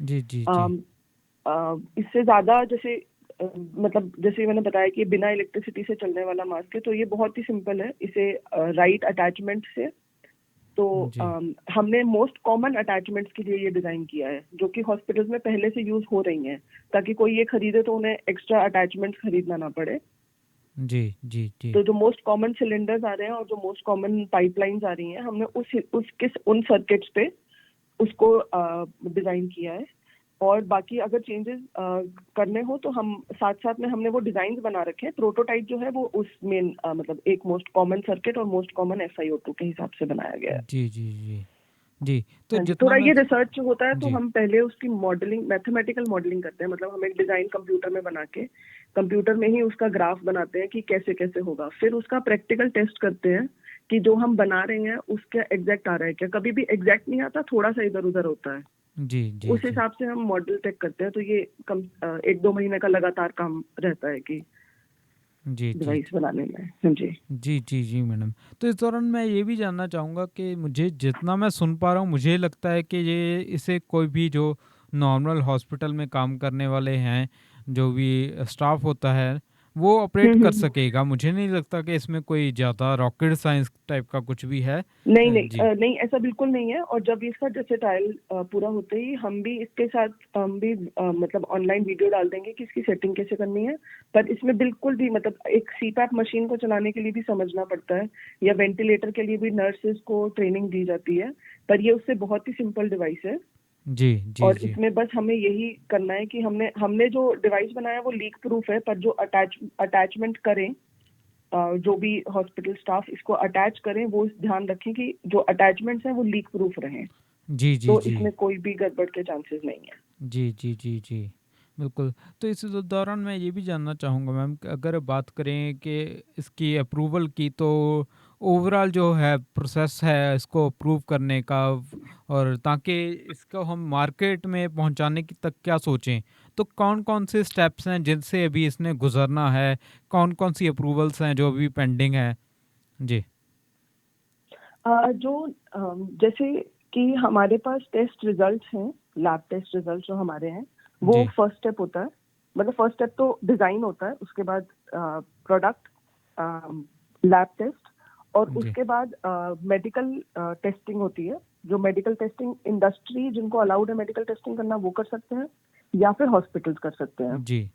Speaker 11: जी जी जी
Speaker 12: इससे ज्यादा जैसे मतलब जैसे मैंने बताया कि बिना इलेक्ट्रिसिटी से चलने वाला मास्क है, तो ये बहुत ही सिंपल है। इसे राइट अटैचमेंट से तो हमने मोस्ट कॉमन अटैचमेंट्स के लिए ये डिजाइन किया है, जो कि हॉस्पिटल्स में पहले से यूज हो रही हैं, ताकि कोई ये खरीदे तो उन्हें एक्स्ट्रा अटैचमेंट्स खरीदना ना पड़े।
Speaker 11: जी जी जी
Speaker 12: तो जो मोस्ट कॉमन सिलेंडर्स आ रहे हैं और जो मोस्ट कॉमन पाइपलाइंस आ रही हैं, हमने उन सर्किट्स पे उसको डिजाइन किया है। और बाकी अगर चेंजेस करने हो तो हम साथ साथ में हमने वो डिजाइन बना रखे हैं। प्रोटोटाइप जो है वो उस मेन मतलब एक मोस्ट कॉमन सर्किट और मोस्ट कॉमन SiO2 के हिसाब से बनाया गया है।
Speaker 11: जी जी जी जी तो
Speaker 12: हाँ जी,
Speaker 11: जितना
Speaker 12: थोड़ा
Speaker 11: मैं
Speaker 12: ये रिसर्च होता है तो
Speaker 11: जी
Speaker 12: हम पहले उसकी मॉडलिंग मैथमेटिकल मॉडलिंग करते हैं। मतलब हम एक डिजाइन कंप्यूटर में बना के कंप्यूटर में ही उसका ग्राफ बनाते हैं कि कैसे कैसे होगा, फिर उसका प्रैक्टिकल टेस्ट करते हैं कि जो हम बना रहे हैं उसका एग्जैक्ट आ रहा है क्या। कभी भी एग्जैक्ट नहीं आता, थोड़ा सा इधर उधर होता है।
Speaker 11: जी जी
Speaker 12: उस
Speaker 11: जी
Speaker 12: हिसाब से हम मॉडल टेक करते हैं। तो ये 1-2 महीने का लगातार काम रहता है कि
Speaker 11: जी जी
Speaker 12: डिवाइस बनाने में। हाँ जी
Speaker 11: जी जी जी मैडम। तो इस दौरान मैं ये भी जानना चाहूँगा कि मुझे जितना मैं सुन पा रहा हूँ, मुझे लगता है कि ये इसे कोई भी जो नॉर्मल हॉस्पिटल में काम करने वाले हैं, जो भी स्टाफ होता है, वो ऑपरेट कर
Speaker 12: हम्म।
Speaker 11: सकेगा। मुझे नहीं लगता कि इसमें कोई ज़्यादा रॉकेट साइंस टाइप का कुछ भी है।
Speaker 12: नहीं
Speaker 11: जी
Speaker 12: नहीं नहीं, ऐसा बिल्कुल नहीं है। और जब इसका जैसे ट्रायल पूरा होते ही हम भी इसके साथ हम भी मतलब ऑनलाइन वीडियो डाल देंगे कि इसकी सेटिंग कैसे करनी है। पर इसमें बिल्कुल भी मतलब एक CPAP मशीन को चलाने के लिए भी समझना पड़ता है, या वेंटिलेटर के लिए भी नर्सेज को ट्रेनिंग दी जाती है। पर ये उससे बहुत ही सिंपल डिवाइस है।
Speaker 11: जी जी
Speaker 12: और
Speaker 11: जी
Speaker 12: इसमें बस हमें यही करना है कि हमने जो डिवाइस बनाया वो लीक प्रूफ है, पर जो अटैचमेंट करें जो भी हॉस्पिटल स्टाफ इसको अटैच करें, वो ध्यान रखें कि जो अटैचमेंट्स हैं वो लीक प्रूफ रहें।
Speaker 11: जी जी
Speaker 12: तो
Speaker 11: जी
Speaker 12: इसमें कोई भी गड़बड़ के चांसेस नहीं है।
Speaker 11: जी जी जी जी बिल्कुल। तो इस दौरान मैं ये भी जानना चाहूँगा मैम, कि अगर बात करें कि इसकी अप्रूवल की, तो ओवरऑल जो है प्रोसेस है इसको अप्रूव करने का, और ताकि इसको हम मार्केट में पहुंचाने की तक क्या सोचें, तो कौन कौन से स्टेप्स हैं जिनसे अभी इसने गुजरना है, कौन कौन सी अप्रूवल्स हैं जो अभी पेंडिंग है। जी
Speaker 12: जो जैसे कि हमारे पास टेस्ट रिजल्ट्स हैं, लैब टेस्ट रिजल्ट जो हमारे हैं, वो
Speaker 11: जी
Speaker 12: फर्स्ट स्टेप होता है। मतलब फर्स्ट स्टेप तो डिजाइन होता है, उसके बाद प्रोडक्ट, लैब टेस्ट, और
Speaker 11: जी
Speaker 12: उसके बाद मेडिकल टेस्टिंग होती है। जो मेडिकल टेस्टिंग इंडस्ट्री जिनको अलाउड है मेडिकल टेस्टिंग करना, वो कर सकते हैं, या फिर हॉस्पिटल्स कर सकते हैं।
Speaker 11: जी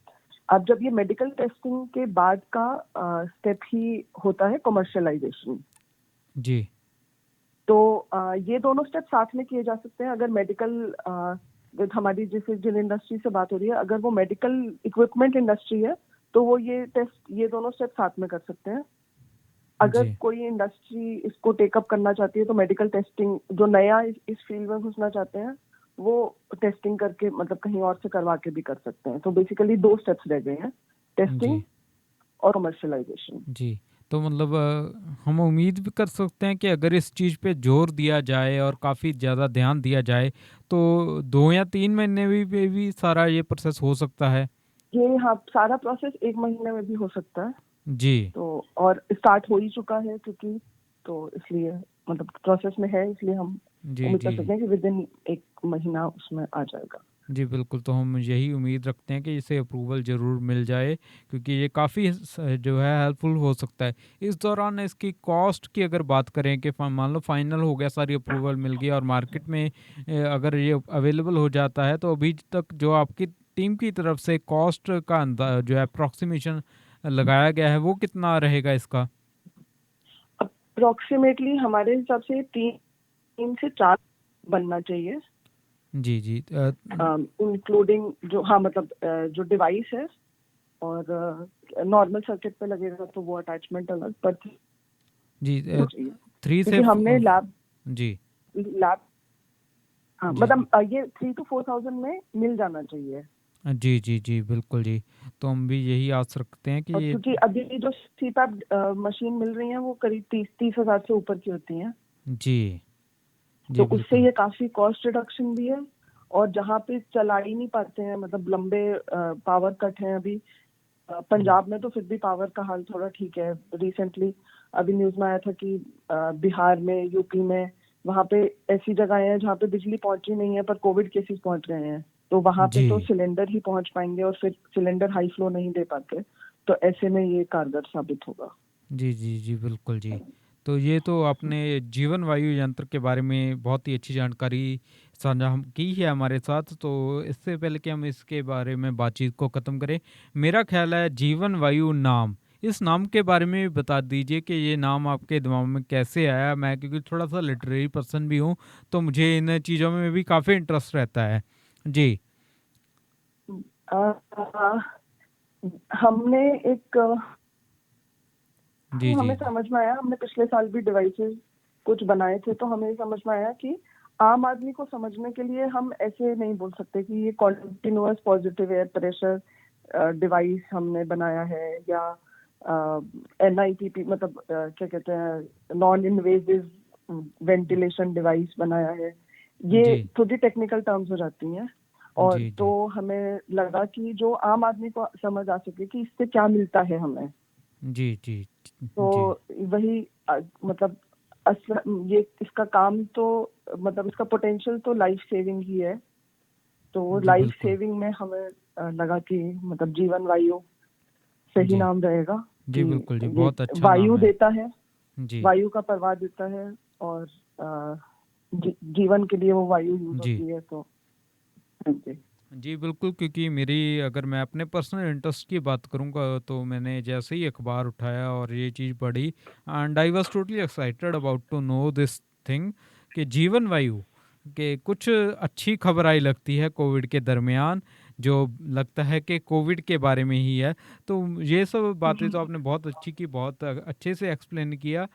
Speaker 12: अब जब ये मेडिकल टेस्टिंग के बाद का स्टेप ही होता है कमर्शियलाइजेशन।
Speaker 11: जी
Speaker 12: तो ये दोनों स्टेप साथ में किए जा सकते हैं। अगर मेडिकल हमारी जैसे जिन इंडस्ट्री से बात हो रही है, अगर वो मेडिकल इक्विपमेंट इंडस्ट्री है तो वो ये दोनों स्टेप साथ में कर सकते हैं। अगर
Speaker 11: जी
Speaker 12: कोई इंडस्ट्री इसको टेकअप करना चाहती है तो मेडिकल टेस्टिंग, जो नया इस फील्ड में घुसना चाहते हैं, वो टेस्टिंग करके मतलब कहीं और से करवा के भी कर सकते हैं। तो बेसिकली 2 स्टेप्स रह गए हैं, टेस्टिंग
Speaker 11: जी
Speaker 12: और कमर्शियलाइजेशन।
Speaker 11: जी। तो मतलब हम उम्मीद भी कर सकते हैं कि अगर इस चीज़ पे जोर दिया जाए और काफ़ी ज़्यादा ध्यान दिया जाए, तो 2 या 3 महीने भी सारा ये प्रोसेस हो सकता है।
Speaker 12: ये हाँ, सारा प्रोसेस 1 महीने में भी हो सकता है।
Speaker 11: जी
Speaker 12: तो और स्टार्ट हो ही चुका है क्योंकि, तो इसलिए मतलब प्रोसेस में है, इसलिए हम
Speaker 11: जी
Speaker 12: उम्मीद कर
Speaker 11: जी
Speaker 12: सकते हैं कि विद इन 1 महीना उसमें आ जाएगा।
Speaker 11: जी बिल्कुल। तो हम यही उम्मीद रखते हैं कि इसे अप्रूवल ज़रूर मिल जाए, क्योंकि ये काफ़ी जो है हेल्पफुल हो सकता है। इस दौरान इसकी कॉस्ट की अगर बात करें कि मान लो फाइनल हो गया, सारी अप्रूवल मिल गई और मार्केट में अगर ये अवेलेबल हो जाता है, तो अभी तक जो आपकी टीम की तरफ से कॉस्ट का जो है अप्रॉक्सीमेशन लगाया गया है, वो कितना रहेगा इसका।
Speaker 12: अप्रोक्सीमेटली हमारे हिसाब से 3 से 4 बनना चाहिए,
Speaker 11: जी जी
Speaker 12: इंक्लूडिंग जो हाँ मतलब जो डिवाइस है, और नॉर्मल सर्किट पे लगेगा तो वो अटैचमेंट अलग, पर
Speaker 11: जी 3 से
Speaker 12: क्योंकि हमने
Speaker 11: जी
Speaker 12: लैब हाँ,
Speaker 11: जी
Speaker 12: मतलब ये 3 to 4,000 में मिल जाना चाहिए।
Speaker 11: जी जी जी बिल्कुल जी। तो हम भी यही आस रखते हैं कि
Speaker 12: और
Speaker 11: ये
Speaker 12: क्योंकि अभी जो सीपैप मशीन मिल रही है वो करीब 30,000 से ऊपर की होती हैं,
Speaker 11: जी
Speaker 12: तो
Speaker 11: जी
Speaker 12: उससे
Speaker 11: बिल्कुल
Speaker 12: ये काफी कॉस्ट रिडक्शन भी है। और जहाँ पे चला ही नहीं पाते हैं, मतलब लंबे पावर कट हैं अभी, पंजाब में तो फिर भी पावर का हाल थोड़ा ठीक है। रिसेंटली अभी न्यूज में आया था कि बिहार में, यूपी में, वहाँ पे ऐसी जगहें हैं जहाँ पे बिजली पहुंची नहीं है पर कोविड केसेस पहुंच रहे हैं, तो वहाँ पे
Speaker 11: जी
Speaker 12: तो सिलेंडर ही पहुंच पाएंगे और फिर सिलेंडर हाई फ्लो नहीं दे पाते, तो ऐसे में ये कारगर साबित होगा।
Speaker 11: जी जी जी बिल्कुल जी। तो ये तो आपने जीवन वायु यंत्र के बारे में बहुत ही अच्छी जानकारी साझा हम की है हमारे साथ। तो इससे पहले कि हम इसके बारे में बातचीत को ख़त्म करें, मेरा ख्याल है जीवन वायु नाम, इस नाम के बारे में भी बता दीजिए कि ये नाम आपके दिमाग में कैसे आया। मैं क्योंकि थोड़ा सा लिटरेरी पर्सन भी हूँ, तो मुझे इन चीज़ों में भी काफ़ी इंटरेस्ट रहता है जी।
Speaker 12: अ, हमने एक
Speaker 11: जी जी
Speaker 12: हमें समझ में आया, हमने पिछले साल भी डिवाइसेस कुछ बनाए थे, तो हमें समझ में आया कि आम आदमी को समझने के लिए हम ऐसे नहीं बोल सकते कि ये continuous positive air pressure device हमने बनाया है, या NIPP मतलब क्या कहते हैं, नॉन इन्वेजिव वेंटिलेशन डिवाइस बनाया है। ये
Speaker 11: जी
Speaker 12: थोड़ी टेक्निकल टर्म्स हो जाती हैं, और
Speaker 11: जी
Speaker 12: तो
Speaker 11: जी
Speaker 12: हमें लगा कि जो आम आदमी को समझ आ सके कि इससे क्या मिलता है हमें,
Speaker 11: जी जी
Speaker 12: तो
Speaker 11: जी
Speaker 12: वही मतलब ये इसका काम तो मतलब इसका पोटेंशियल तो लाइफ सेविंग ही है, तो
Speaker 11: जी
Speaker 12: लाइफ
Speaker 11: बिल्कुल
Speaker 12: सेविंग में हमें लगा कि मतलब जीवन वायु सही
Speaker 11: जी
Speaker 12: नाम रहेगा
Speaker 11: जी
Speaker 12: कि
Speaker 11: बिल्कुल जी,
Speaker 12: ये
Speaker 11: बहुत अच्छा
Speaker 12: वायु
Speaker 11: नाम है।
Speaker 12: देता है,
Speaker 11: जी,
Speaker 12: वायु का प्रवाह देता है, और जीवन के लिए वो वायु यूज
Speaker 11: जी।
Speaker 12: होती है, तो हाँ जी।
Speaker 11: जी, बिल्कुल, क्योंकि मेरी अगर मैं अपने पर्सनल इंटरेस्ट की बात करूँगा, तो मैंने जैसे ही अखबार उठाया और ये चीज़ पढ़ी, and I was totally excited about to know this thing कि जीवन वायु के कुछ अच्छी खबर आई लगती है कोविड के दरमियान, जो लगता है कि कोविड के बारे में ही है। तो ये सब बातें तो आपने बहुत अच्छी की, बहुत अच्छे से एक्सप्लेन किया।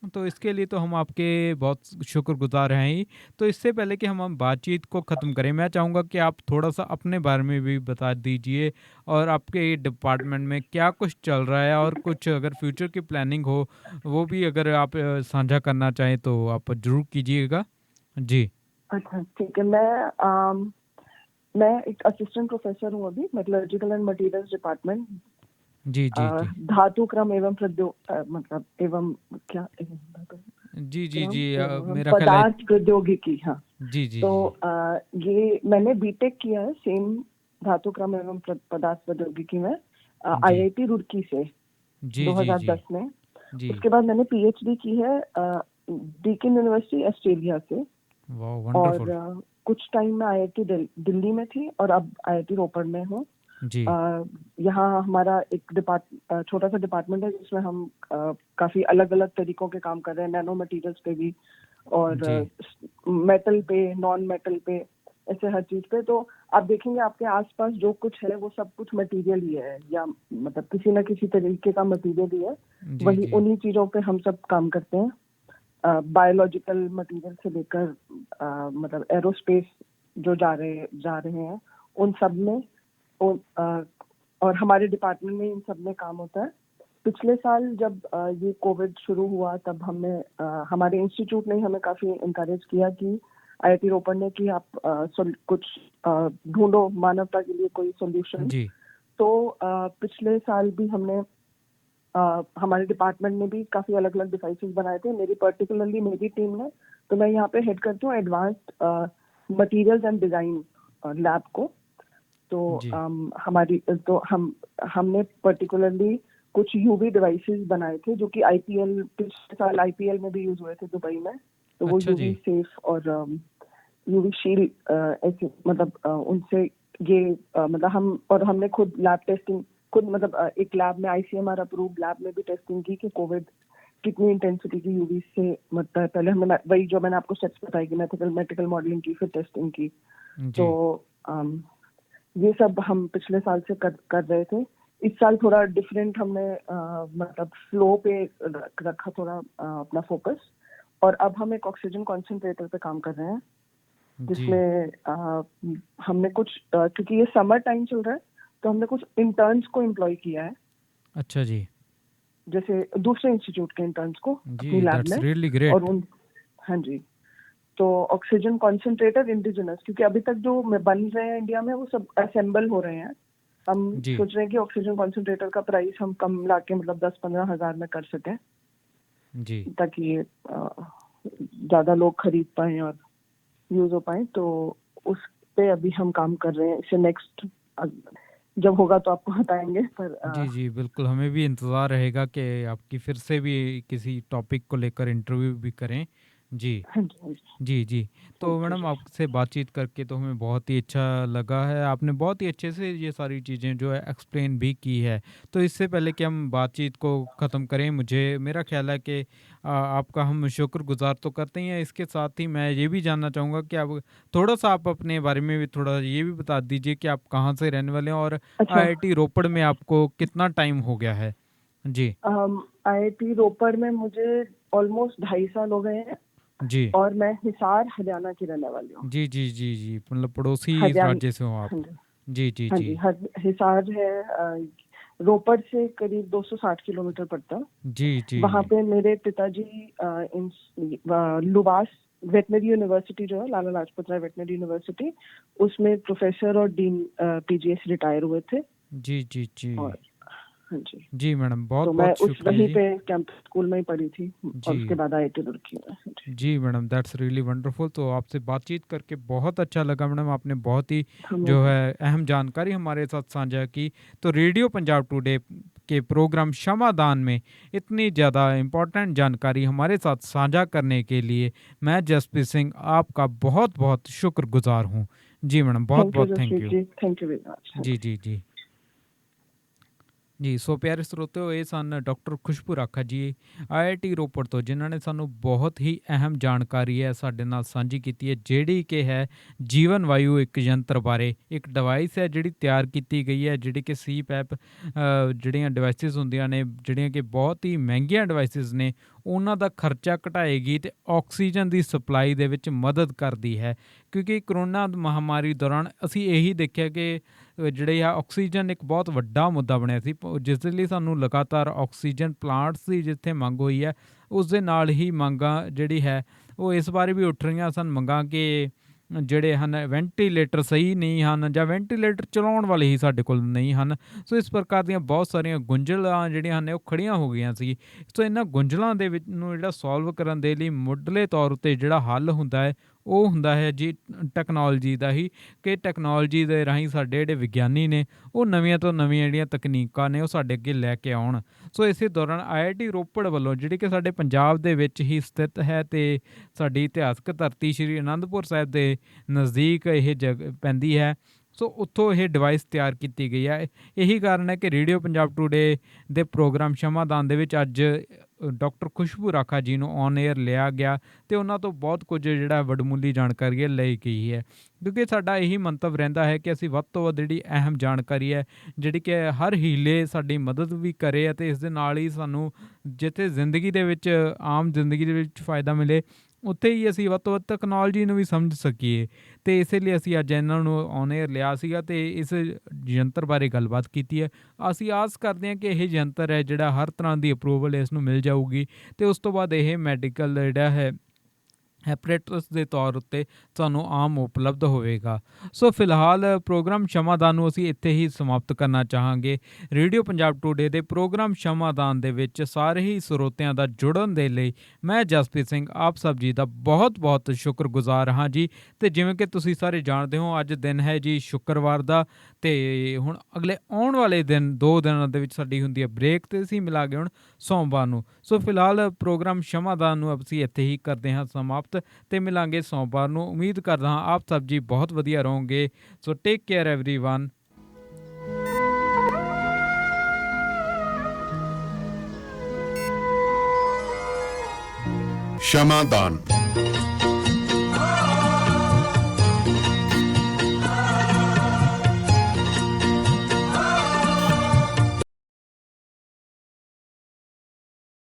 Speaker 11: तो इसके लिए तो हम आपके बहुत शुक्रगुज़ार हैं ही। तो इससे पहले कि हम बातचीत को ख़त्म करें, मैं चाहूँगा कि आप थोड़ा-सा अपने बारे में भी बता दीजिए और आपके डिपार्टमेंट में क्या कुछ चल रहा है, और कुछ अगर फ्यूचर की प्लानिंग हो, वो भी अगर आप साझा करना चाहें तो आप ज़रूर कीजिएगा। जी।
Speaker 12: अच्छा, ठीक है। मैं एक असिस्टेंट प्रोफेसर हूँ अभी मेटलर्जिकल एंड मटेरियल्स डिपार्टमेंट,
Speaker 11: जी, जी, जी।
Speaker 12: धातु क्रम एवं मतलब एवं क्या
Speaker 11: जी, जी,
Speaker 12: क्रम
Speaker 11: जी
Speaker 12: एवं
Speaker 11: मेरा ख़्याल है।
Speaker 12: पदार्थ प्रौद्योगिकी, हाँ।
Speaker 11: जी, जी,
Speaker 12: तो
Speaker 11: जी।
Speaker 12: ये मैंने बीटेक किया है सेम धातु क्रम एवं पदार्थ प्रौद्योगिकी में
Speaker 11: जी।
Speaker 12: IIT रुड़की से
Speaker 11: जी, जी, जी।
Speaker 12: 2010 में।
Speaker 11: जी।
Speaker 12: उसके बाद मैंने PhD की है डीकिन यूनिवर्सिटी ऑस्ट्रेलिया से,
Speaker 11: वाओ!
Speaker 12: और
Speaker 11: वंडरफुल।
Speaker 12: कुछ टाइम में IIT दिल्ली में थी, और अब IIT रोपड़ में हूँ।
Speaker 11: जी।
Speaker 12: यहाँ हमारा एक छोटा सा डिपार्टमेंट है जिसमें हम काफी अलग अलग तरीकों के काम कर रहे हैं, नैनो मटेरियल्स पे भी, और
Speaker 11: जी।
Speaker 12: मेटल पे, नॉन मेटल पे, ऐसे हर चीज पे। तो आप देखेंगे आपके आसपास जो कुछ है वो सब कुछ मटेरियल ही है, या मतलब किसी न किसी तरीके का मटेरियल ही है।
Speaker 11: जी,
Speaker 12: वही
Speaker 11: जी।
Speaker 12: उन्हीं चीजों पे हम सब काम करते हैं, बायोलॉजिकल मटेरियल से लेकर मतलब एरोस्पेस जो जा रहे हैं उन सब में, और हमारे डिपार्टमेंट में इन सब में काम होता है। पिछले साल जब ये कोविड शुरू हुआ, तब हमने हमारे इंस्टीट्यूट ने हमें काफी इनकरेज किया कि IIT रोपड़ ने कि आप कुछ ढूंढो मानवता के लिए कोई सोल्यूशन।
Speaker 11: जी।
Speaker 12: तो पिछले साल भी हमने हमारे डिपार्टमेंट में भी काफी अलग अलग डिवाइसेस बनाए थे। मेरी टीम ने, तो मैं यहाँ पे हेड करती हूँ advanced materials and design lab को। तो
Speaker 11: जी।
Speaker 12: हमने पर्टिकुलरली कुछ UV डिवाइसेस बनाए थे जो कि पिछले साल IPL में भी यूज हुए थे दुबई में। तो वो
Speaker 11: अच्छा जी।
Speaker 12: UV सेफ और UV शील्ड ऐसे मतलब उनसे ये मतलब हमने खुद लैब टेस्टिंग मतलब एक लैब में ICMR अप्रूव्ड लैब में भी टेस्टिंग की कि कोविड कितनी इंटेंसिटी की UV से मरता है। पहले हमने वही जो मैंने आपको स्टेप्स बताई कि मैथमेटिकल मॉडलिंग की, फिर टेस्टिंग की।
Speaker 11: जी।
Speaker 12: तो ये सब हम पिछले साल से कर रहे थे। इस साल थोड़ा डिफरेंट हमने मतलब फ्लो पे रखा थोड़ा अपना फोकस, और अब हम एक ऑक्सीजन कॉन्सेंट्रेटर पे काम कर रहे हैं। जिसमें हमने कुछ क्योंकि ये समर टाइम चल रहा है तो हमने कुछ इंटर्न्स को एम्प्लॉय किया है।
Speaker 11: अच्छा जी,
Speaker 12: जैसे दूसरे इंस्टीट्यूट के इंटर्न्स को अपनी लैब
Speaker 11: that's
Speaker 12: में
Speaker 11: really great.
Speaker 12: और उन हाँ जी, तो ऑक्सीजन कॉन्सेंट्रेटर इंडिजिनस, क्योंकि अभी तक जो बन रहे हैं इंडिया में वो सब असेंबल हो रहे हैं। हम सोच रहे हैं कि ऑक्सीजन कॉन्सेंट्रेटर का प्राइस हम कम लाके मतलब 10-15 हजार में कर सकें
Speaker 11: जी,
Speaker 12: ताकि ज्यादा लोग खरीद पाए और यूज हो पाए। तो उस पे अभी हम काम कर रहे हैं। इससे नेक्स्ट जब होगा तो आपको बताएंगे। पर
Speaker 11: जी जी बिल्कुल, हमें भी इंतज़ार रहेगा कि आपकी फिर से भी किसी टॉपिक को लेकर इंटरव्यू भी करें। जी जी जी, तो मैडम आपसे बातचीत करके तो हमें बहुत ही अच्छा लगा है। आपने बहुत ही अच्छे से ये सारी चीज़ें जो है एक्सप्लेन भी की है। तो इससे पहले कि हम बातचीत को ख़त्म करें, मेरा ख्याल है कि आपका हम शुक्रगुजार तो करते ही हैं, इसके साथ ही मैं ये भी जानना चाहूँगा कि आप थोड़ा-सा आप अपने बारे में भी थोड़ा ये भी बता दीजिए कि आप कहाँ से रहने वाले हैं और IIT रोपड़ में आपको कितना टाइम हो गया है? जी।
Speaker 12: IIT रोपड़ में मुझे ऑलमोस्ट 2.5 साल हो गए हैं
Speaker 11: जी,
Speaker 12: और मैं हिसार हरियाणा की रहने वाली हूँ।
Speaker 11: जी जी जी जी, मतलब पड़ोसी राज्य से हो आप। जी जी जी,
Speaker 12: हिसार है रोपड़ से करीब 260 किलोमीटर पड़ता है।
Speaker 11: जी जी,
Speaker 12: वहाँ पे मेरे पिताजी लुवास वेटनरी यूनिवर्सिटी जो है, लाला लाजपत राय वेटनरी यूनिवर्सिटी, उसमें प्रोफेसर और डीन PGS रिटायर हुए थे।
Speaker 11: जी जी जी,
Speaker 12: हाँ जी
Speaker 11: जी मैडम, बहुत
Speaker 12: तो
Speaker 11: बहुत
Speaker 12: मैं उस
Speaker 11: शुक्रिया
Speaker 12: वहीं
Speaker 11: जी।
Speaker 12: पे कैंपस स्कूल में ही पढ़ी थी और उसके बाद IIT रुड़की में।
Speaker 11: जी मैडम, दैट्स रियली वंडरफुल। तो आपसे बातचीत करके बहुत अच्छा लगा मैडम, आपने बहुत ही जो है अहम जानकारी हमारे साथ साझा की। तो रेडियो पंजाब टुडे के प्रोग्राम क्षमादान में इतनी ज़्यादा इम्पोर्टेंट जानकारी हमारे साथ साझा करने के लिए मैं जसप्रीत सिंह आपका बहुत बहुत शुक्रगुजार हूँ। जी मैडम, बहुत बहुत thank you.
Speaker 12: Thank you very much.
Speaker 11: जी जी जी ਜੀ, ਸੋ ਪਿਆਰੇ ਸਰੋਤਿਓ, ਇਹ ਸਨ ਡਾਕਟਰ ਖੁਸ਼ਬੂ ਰਾਖਾ ਜੀ IIT ਰੋਪੜ ਤੋਂ, ਜਿਨ੍ਹਾਂ ਨੇ ਸਾਨੂੰ ਬਹੁਤ ਹੀ ਅਹਿਮ ਜਾਣਕਾਰੀ ਹੈ ਸਾਡੇ ਨਾਲ ਸਾਂਝੀ ਕੀਤੀ ਹੈ, ਜਿਹੜੀ ਕਿ ਹੈ ਜੀਵਨ ਵਾਯੂ ਇੱਕ ਯੰਤਰ ਬਾਰੇ। ਇੱਕ ਡਿਵਾਈਸ ਹੈ ਜਿਹੜੀ ਤਿਆਰ ਕੀਤੀ ਗਈ ਹੈ, ਜਿਹੜੀ ਕਿ CPAP ਜਿਹੜੀਆਂ ਡਿਵਾਈਸਿਸ ਹੁੰਦੀਆਂ ਨੇ, ਜਿਹੜੀਆਂ ਕਿ ਬਹੁਤ ਹੀ ਮਹਿੰਗੀਆਂ ਡਿਵਾਈਸਿਸ ਨੇ, ਉਹਨਾਂ ਦਾ ਖਰਚਾ ਘਟਾਏਗੀ ਅਤੇ ਆਕਸੀਜਨ ਦੀ ਸਪਲਾਈ ਦੇ ਵਿੱਚ ਮਦਦ ਕਰਦੀ ਹੈ। ਕਿਉਂਕਿ ਕਰੋਨਾ ਮਹਾਮਾਰੀ ਦੌਰਾਨ ਅਸੀਂ ਇਹੀ ਦੇਖਿਆ ਕਿ ਜਿਹੜੇ ਆ ਆਕਸੀਜਨ ਇੱਕ ਬਹੁਤ ਵੱਡਾ ਮੁੱਦਾ ਬਣਿਆ ਸੀ, ਜਿਸ ਦੇ ਲਈ ਸਾਨੂੰ ਲਗਾਤਾਰ ਆਕਸੀਜਨ ਪਲਾਂਟਸ ਦੀ ਜਿੱਥੇ ਮੰਗ ਹੋਈ ਹੈ, ਉਸ ਦੇ ਨਾਲ ਹੀ ਮੰਗਾਂ ਜਿਹੜੀ ਹੈ ਉਹ ਇਸ ਬਾਰੇ ਵੀ ਉੱਠ ਰਹੀਆਂ ਸਨ ਮੰਗਾਂ ਕਿ ਜਿਹੜੇ ਹਨ ਵੈਂਟੀਲੇਟਰ ਸਹੀ ਨਹੀਂ ਹਨ ਜਾਂ ਵੈਂਟੀਲੇਟਰ ਚਲਾਉਣ ਵਾਲੇ ਹੀ ਸਾਡੇ ਕੋਲ ਨਹੀਂ ਹਨ। ਸੋ ਇਸ ਪ੍ਰਕਾਰ ਦੀਆਂ ਬਹੁਤ ਸਾਰੀਆਂ ਗੁੰਝਲਾਂ ਜਿਹੜੀਆਂ ਹਨ ਉਹ ਖੜੀਆਂ ਹੋ ਗਈਆਂ ਸੀ। ਸੋ ਇਹਨਾਂ ਗੁੰਝਲਾਂ ਦੇ ਵਿੱਚ ਨੂੰ ਜਿਹੜਾ ਸੋਲਵ ਕਰਨ ਦੇ ਲਈ ਮੁੱਢਲੇ ਤੌਰ ਉੱਤੇ ਜਿਹੜਾ ਹੱਲ ਹੁੰਦਾ ਹੈ ਉਹ ਹੁੰਦਾ ਹੈ ਜੀ ਟੈਕਨੋਲੋਜੀ ਦਾ ਹੀ, ਕਿ ਟੈਕਨੋਲੋਜੀ ਦੇ ਰਾਹੀਂ ਸਾਡੇ ਜਿਹੜੇ ਵਿਗਿਆਨੀ ਨੇ ਉਹ ਨਵੀਆਂ ਤੋਂ ਨਵੀਆਂ ਜਿਹੜੀਆਂ ਤਕਨੀਕਾਂ ਨੇ ਉਹ ਸਾਡੇ ਅੱਗੇ ਲੈ ਕੇ ਆਉਣ। ਸੋ ਇਸੇ ਦੌਰਾਨ IIT ਰੋਪੜ ਵੱਲੋਂ, ਜਿਹੜੀ ਕਿ ਸਾਡੇ ਪੰਜਾਬ ਦੇ ਵਿੱਚ ਹੀ ਸਥਿਤ ਹੈ ਅਤੇ ਸਾਡੀ ਇਤਿਹਾਸਕ ਧਰਤੀ ਸ਼੍ਰੀ ਅਨੰਦਪੁਰ ਸਾਹਿਬ ਦੇ ਨਜ਼ਦੀਕ ਇਹ ਪੈਂਦੀ ਹੈ, ਸੋ ਉੱਥੋਂ ਇਹ ਡਿਵਾਈਸ ਤਿਆਰ ਕੀਤੀ ਗਈ ਹੈ। ਇਹੀ ਕਾਰਨ ਹੈ ਕਿ ਰੇਡੀਓ ਪੰਜਾਬ ਟੂਡੇ ਦੇ ਪ੍ਰੋਗਰਾਮ ਸ਼ਮਾਦਾਨ ਦੇ ਵਿੱਚ ਅੱਜ ਡਾਕਟਰ ਖੁਸ਼ਬੂ ਰਾਖਾ ਜੀ ਨੂੰ ਔਨ ਏਅਰ ਲਿਆ ਗਿਆ ਅਤੇ ਉਹਨਾਂ ਤੋਂ ਬਹੁਤ ਕੁਝ ਜਿਹੜਾ ਵਡਮੁੱਲੀ ਜਾਣਕਾਰੀ ਹੈ ਲਈ ਗਈ ਹੈ। ਕਿਉਂਕਿ ਸਾਡਾ ਇਹੀ ਮੰਤਵ ਰਹਿੰਦਾ ਹੈ ਕਿ ਅਸੀਂ ਵੱਧ ਤੋਂ ਵੱਧ ਜਿਹੜੀ ਅਹਿਮ ਜਾਣਕਾਰੀ ਹੈ, ਜਿਹੜੀ ਕਿ ਹਰ ਹੀਲੇ ਸਾਡੀ ਮਦਦ ਵੀ ਕਰੇ ਅਤੇ ਇਸ ਦੇ ਨਾਲ ਹੀ ਸਾਨੂੰ ਜਿੱਥੇ ਜ਼ਿੰਦਗੀ ਦੇ ਵਿੱਚ ਆਮ ਜ਼ਿੰਦਗੀ ਦੇ ਵਿੱਚ ਫਾਇਦਾ ਮਿਲੇ, ਉੱਥੇ ਹੀ ਅਸੀਂ ਵੱਧ ਤੋਂ ਵੱਧ ਟੈਕਨੋਲੋਜੀ ਨੂੰ ਵੀ ਸਮਝ ਸਕੀਏ। ਅਤੇ ਇਸੇ ਲਈ ਅਸੀਂ ਅੱਜ ਇਹਨਾਂ ਨੂੰ ਔਨ ਏਅਰ ਲਿਆ ਸੀਗਾ ਅਤੇ ਇਸ ਯੰਤਰ ਬਾਰੇ ਗੱਲਬਾਤ ਕੀਤੀ ਹੈ। ਅਸੀਂ ਆਸ ਕਰਦੇ ਹਾਂ ਕਿ ਇਹ ਯੰਤਰ ਹੈ ਜਿਹੜਾ ਹਰ ਤਰ੍ਹਾਂ ਦੀ ਅਪਰੂਵਲ ਇਸ ਨੂੰ ਮਿਲ ਜਾਊਗੀ ਅਤੇ ਉਸ ਤੋਂ ਬਾਅਦ ਇਹ ਮੈਡੀਕਲ ਜਿਹੜਾ ਹੈ ਐਪਰੇਟਸ ਦੇ ਤੌਰ ਉੱਤੇ ਸਾਨੂੰ ਆਮ ਉਪਲਬਧ ਹੋਵੇਗਾ। ਸੋ ਫਿਲਹਾਲ ਪ੍ਰੋਗਰਾਮ ਸ਼ਮਾਦਾਨ ਨੂੰ ਅਸੀਂ ਇੱਥੇ ਹੀ ਸਮਾਪਤ ਕਰਨਾ ਚਾਹਾਂਗੇ। ਰੇਡੀਓ ਪੰਜਾਬ ਟੂਡੇ ਦੇ ਪ੍ਰੋਗਰਾਮ ਸ਼ਮਾਦਾਨ ਦੇ ਵਿੱਚ ਸਾਰੇ ਹੀ ਸਰੋਤਿਆਂ ਦਾ ਜੁੜਨ ਦੇ ਲਈ ਮੈਂ ਜਸਪ੍ਰੀਤ ਸਿੰਘ ਆਪ ਸਭ ਜੀ ਦਾ ਬਹੁਤ ਬਹੁਤ ਸ਼ੁਕਰਗੁਜ਼ਾਰ ਹਾਂ ਜੀ। ਅਤੇ ਜਿਵੇਂ ਕਿ ਤੁਸੀਂ ਸਾਰੇ ਜਾਣਦੇ ਹੋ, ਅੱਜ ਦਿਨ ਹੈ ਜੀ ਸ਼ੁੱਕਰਵਾਰ ਦਾ, ਅਤੇ ਹੁਣ ਅਗਲੇ ਆਉਣ ਵਾਲੇ ਦਿਨ 2 ਦਿਨਾਂ ਦੇ ਵਿੱਚ ਸਾਡੀ ਹੁੰਦੀ ਹੈ ਬ੍ਰੇਕ, ਅਤੇ ਅਸੀਂ ਮਿਲਾਂਗੇ ਹੁਣ ਸੋਮਵਾਰ ਨੂੰ। ਸੋ ਫਿਲਹਾਲ ਪ੍ਰੋਗਰਾਮ ਸ਼ਮਾਦਾਨ ਨੂੰ ਅਸੀਂ ਇੱਥੇ ਹੀ ਕਰਦੇ ਹਾਂ ਸਮਾਪਤ ਤੇ ਮਿਲਾਂਗੇ ਸੋਮਵਾਰ ਨੂੰ। ਉਮੀਦ ਕਰਦਾ ਹਾਂ ਆਪ ਸਭ ਜੀ ਬਹੁਤ ਵਧੀਆ ਰਹੋਗੇ। ਸੋ ਟੇਕ ਕੇਅਰ ਐਵਰੀਵਨ।
Speaker 7: ਸ਼ਮਾਦਾਨ।